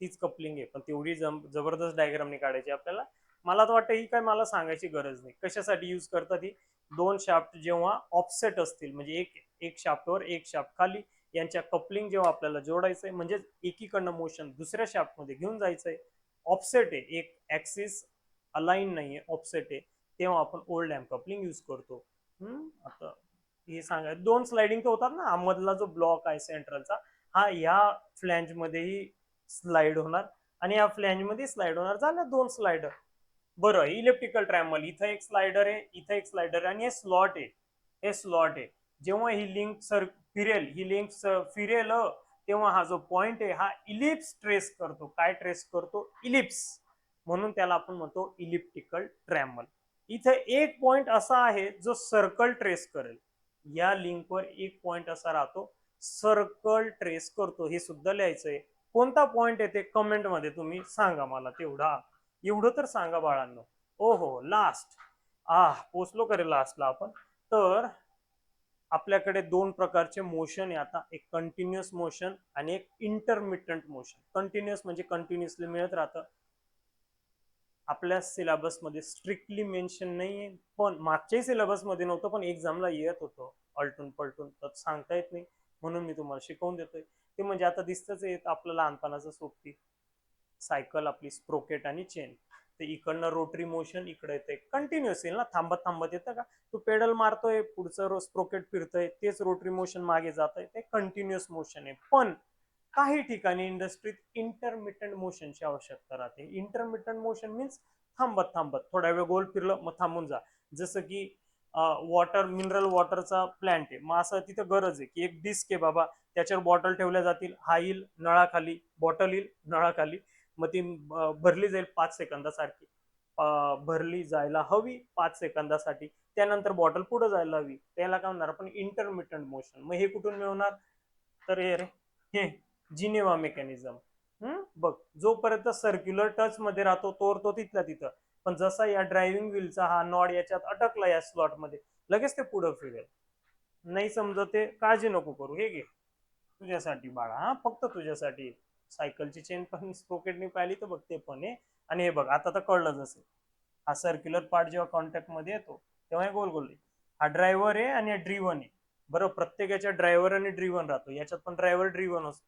तीच कपलिंग आहे. पण तेवढी जबरदस्त डायग्राम नाही काढायची आपल्याला. मला तर वाटतं ही काय मला सांगायची गरज नाही कशासाठी यूज करतात ही. 2 शाफ्ट जेव्हा ऑफसेट असतील, म्हणजे एक शाफ्टवर एक शाफ्ट खाली, यांच्या कपलिंग जेव्हा आपल्याला जोडायचंय, म्हणजे एकीकडनं मोशन दुसऱ्या शाफ्ट मध्ये घेऊन जायचंय. ऑफसेट आहे, एक ऍक्सिस अलाइन नाहीये, ऑफसेट आहे. तेव्हा आपण ओल्ड लॅम्प कपलिंग यूज करतो. आता हे सांगा, 2 स्लाइडिंग तर होतात ना, मधला जो ब्लॉक आहे सेंट्रलचा हा या फ्लॅंज मध्येही स्लाइड होणार आणि या फ्लॅंज मध्ये स्लाइड होणार. झालं 2 स्लाइडर. बरं, इलेक्ट्रिकल ट्रॅमल, इथं एक स्लाइडर आहे, इथं एक स्लाइडर आहे आणि हे स्लॉट आहे. हे स्लॉट आहे. जेव्हा ही लिंक फिरेल, ही लिंक फिरेल तेव्हा हा जो पॉइंट आहे हा इलिप्स ट्रेस करतो. काय ट्रेस करतो? इलिप्स. म्हणून त्याला आपण म्हणतो इलिप्टिकल ट्रॅमल. इथे एक पॉइंट असा आहे जो सर्कल ट्रेस करेल. या लिंकवर एक पॉइंट असा राहतो, सर्कल ट्रेस करतो. हे सुद्धा लिहायचंय. कोणता पॉइंट आहे ते कमेंट मध्ये तुम्ही सांगा मला. एवढं तर सांगा बाळांनो. ओ हो, लास्ट. पोचलो करे लास्टला आपण. तर आपल्याकडे 2 प्रकारचे मोशन आहे आता, एक कंटिन्युअस मोशन आणि एक इंटरमिटंट मोशन. कंटिन्युअस म्हणजे कंटिन्युअसली मिळत राहतं. आपल्या सिलेबस मध्ये स्ट्रिक्टली मेन्शन नाहीये, पण मागच्याही सिलेबस मध्ये नव्हतं, पण एक्झामला येत होतं अलटून पलटून, तर सांगता येत नाही म्हणून मी तुम्हाला शिकवून देतोय. ते म्हणजे आता दिसतच येत आपलं लहानपणाचं सोबती सायकल, आपली स्प्रोकेट आणि चेन. ते इकडनं रोटरी मोशन इकडे येते, कंटिन्युअस येईल ना, थांबत थांबत येतं का? तू पेडल मारतोय, पुढचं स्प्रोकेट फिरतोय, तेच रोटरी मोशन मागे जात आहे, ते कंटिन्युअस मोशन आहे. पण काही ठिकाणी इंडस्ट्रीत इंटरमिटंट मोशनची आवश्यकता राहते. इंटरमिटंट मोशन मीन्स थांबत थांबत, थोडा वेळ गोल फिरलं मग थांबून जा. जसं की वॉटर, मिनरल वॉटरचा प्लांट आहे, मग असं तिथं गरज आहे की एक डिस्क आहे बाबा, त्याच्यावर बॉटल ठेवल्या जातील, हा येईल नळाखाली, बॉटल येईल नळाखाली, मग ती भरली जाईल 5 सेकंदासाठी, भरली जायला हवी 5 सेकंदासाठी, त्यानंतर बॉटल पुढे जायला हवी. त्याला काय म्हणणार आपण? Intermittent motion. मग हे कुठून मिळवणार? तर हे जिनेवा मेकॅनिझम. बघ, जोपर्यंत सर्क्युलर टच मध्ये राहतो तोवर तो तिथल्या तिथं, पण जसा या ड्रायव्हिंग व्हीलचा हा नॉड याच्यात अटकला या स्लॉट मध्ये, लगेच ते पुढे फिरेल. नाही समजत ते, काळजी नको करू, हे घे तुझ्यासाठी बाळा, फक्त तुझ्यासाठी. सायकलची चेन पण स्प्रोकेटने पाहिली तर बघ, ते पण आहे. आणि हे बघ, आता तर कळलं जसं, हा सर्क्युलर पार्ट जेव्हा कॉन्टॅक्ट मध्ये येतो तेव्हा गोल गोल, हा ड्रायव्हर आहे आणि ड्रिव्हन आहे. बरं, प्रत्येकाच्या ड्रायव्हर आणि ड्रिव्हन राहतो, याच्यात पण ड्रायव्हर ड्रिव्हन असतो.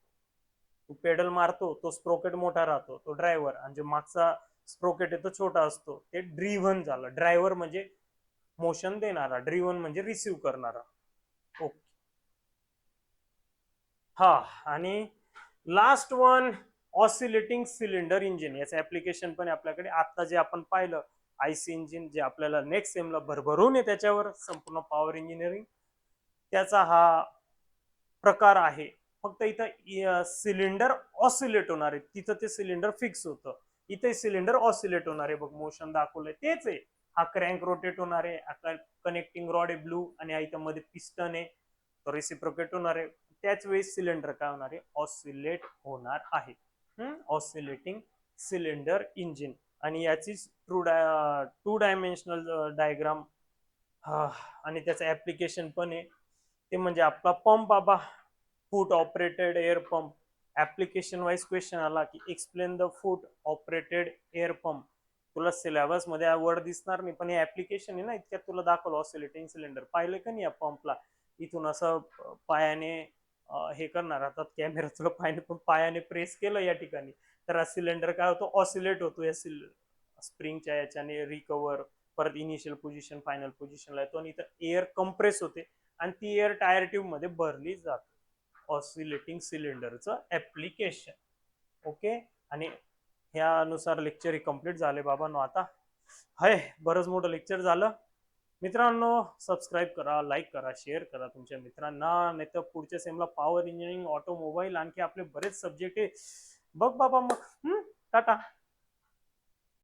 तू पेडल मारतो, तो स्प्रोकेट मोठा राहतो, तो ड्रायव्हर, आणि जो मागचा स्प्रोकेट आहे तो छोटा असतो, ते ड्रिव्हन झालं. ड्रायव्हर म्हणजे मोशन देणारा, ड्रिव्हन म्हणजे रिसिव्ह करणारा. ओके. हा, आणि last one, oscillating cylinder engine. याचं ऍप्लिकेशन पण आपल्याकडे आता जे आपण पाहिलं आयसी इंजिन, जे आपल्याला नेक्स्ट सेमला भरभरून आहे त्याच्यावर संपूर्ण पॉवर इंजिनिअरिंग, त्याचा हा प्रकार आहे. फक्त इथं सिलेंडर ऑसिलेट होणार आहे, तिथं ते सिलेंडर फिक्स होतं, इथे सिलेंडर ऑसिलेट होणार आहे. बघ, मोशन दाखवलंय तेच आहे. हा क्रँक रोटेट होणार आहे, कनेक्टिंग रॉड आहे ब्लू, आणि इथं मध्ये पिस्टन आहे, तो रिसिप्रोकेट होणार आहे. त्याच वेळेस सिलेंडर काय होणार आहे? ऑसिलेट होणार आहे. Oscillating cylinder engine. आणि याची टू डायमेन्शनल डायग्राम, आणि त्याचं ऍप्लिकेशन पण आहे. ते म्हणजे आपला पंप बाबा, foot operated air pump. Application wise question आला की explain the foot operated air pump, तुला सिलेबस मध्ये वर्ड दिसणार नाही, पण हे ऍप्लिकेशन आहे ना, इतक्यात तुला दाखवलं ऑसिलेटिंग सिलेंडर. पाहिलं का नाही या पंपला? इथून असं पायाने हे करणार, आता कॅमेरा तुला पायाने, पण पायाने प्रेस केलं या ठिकाणी तर सिलेंडर काय होतो? ऑसिलेट होतो या स्प्रिंगच्या याच्याने, रिकवर, परत इनिशियल पोझिशन, फायनल पोझिशनला येतो, आणि इथं एअर कंप्रेस होते आणि ती एअर टायर ट्यूब मध्ये भरली जाते. ऑसिलेटिंग सिलेंडरचं ऍप्लिकेशन. ओके. आणि ह्यानुसार लेक्चर हे कम्प्लीट झाले बाबांनो. आता हाय, बरंच मोठं लेक्चर झालं मित्रांनो. सबस्क्राईब करा, लाईक करा, शेअर करा तुमच्या मित्रांना, नाही तर पुढच्या सेमला पॉवर इंजिनिअरिंग, ऑटोमोबाईल, आणखी आपले बरेच सब्जेक्ट आहे. बघ बाबा मग. टाटा.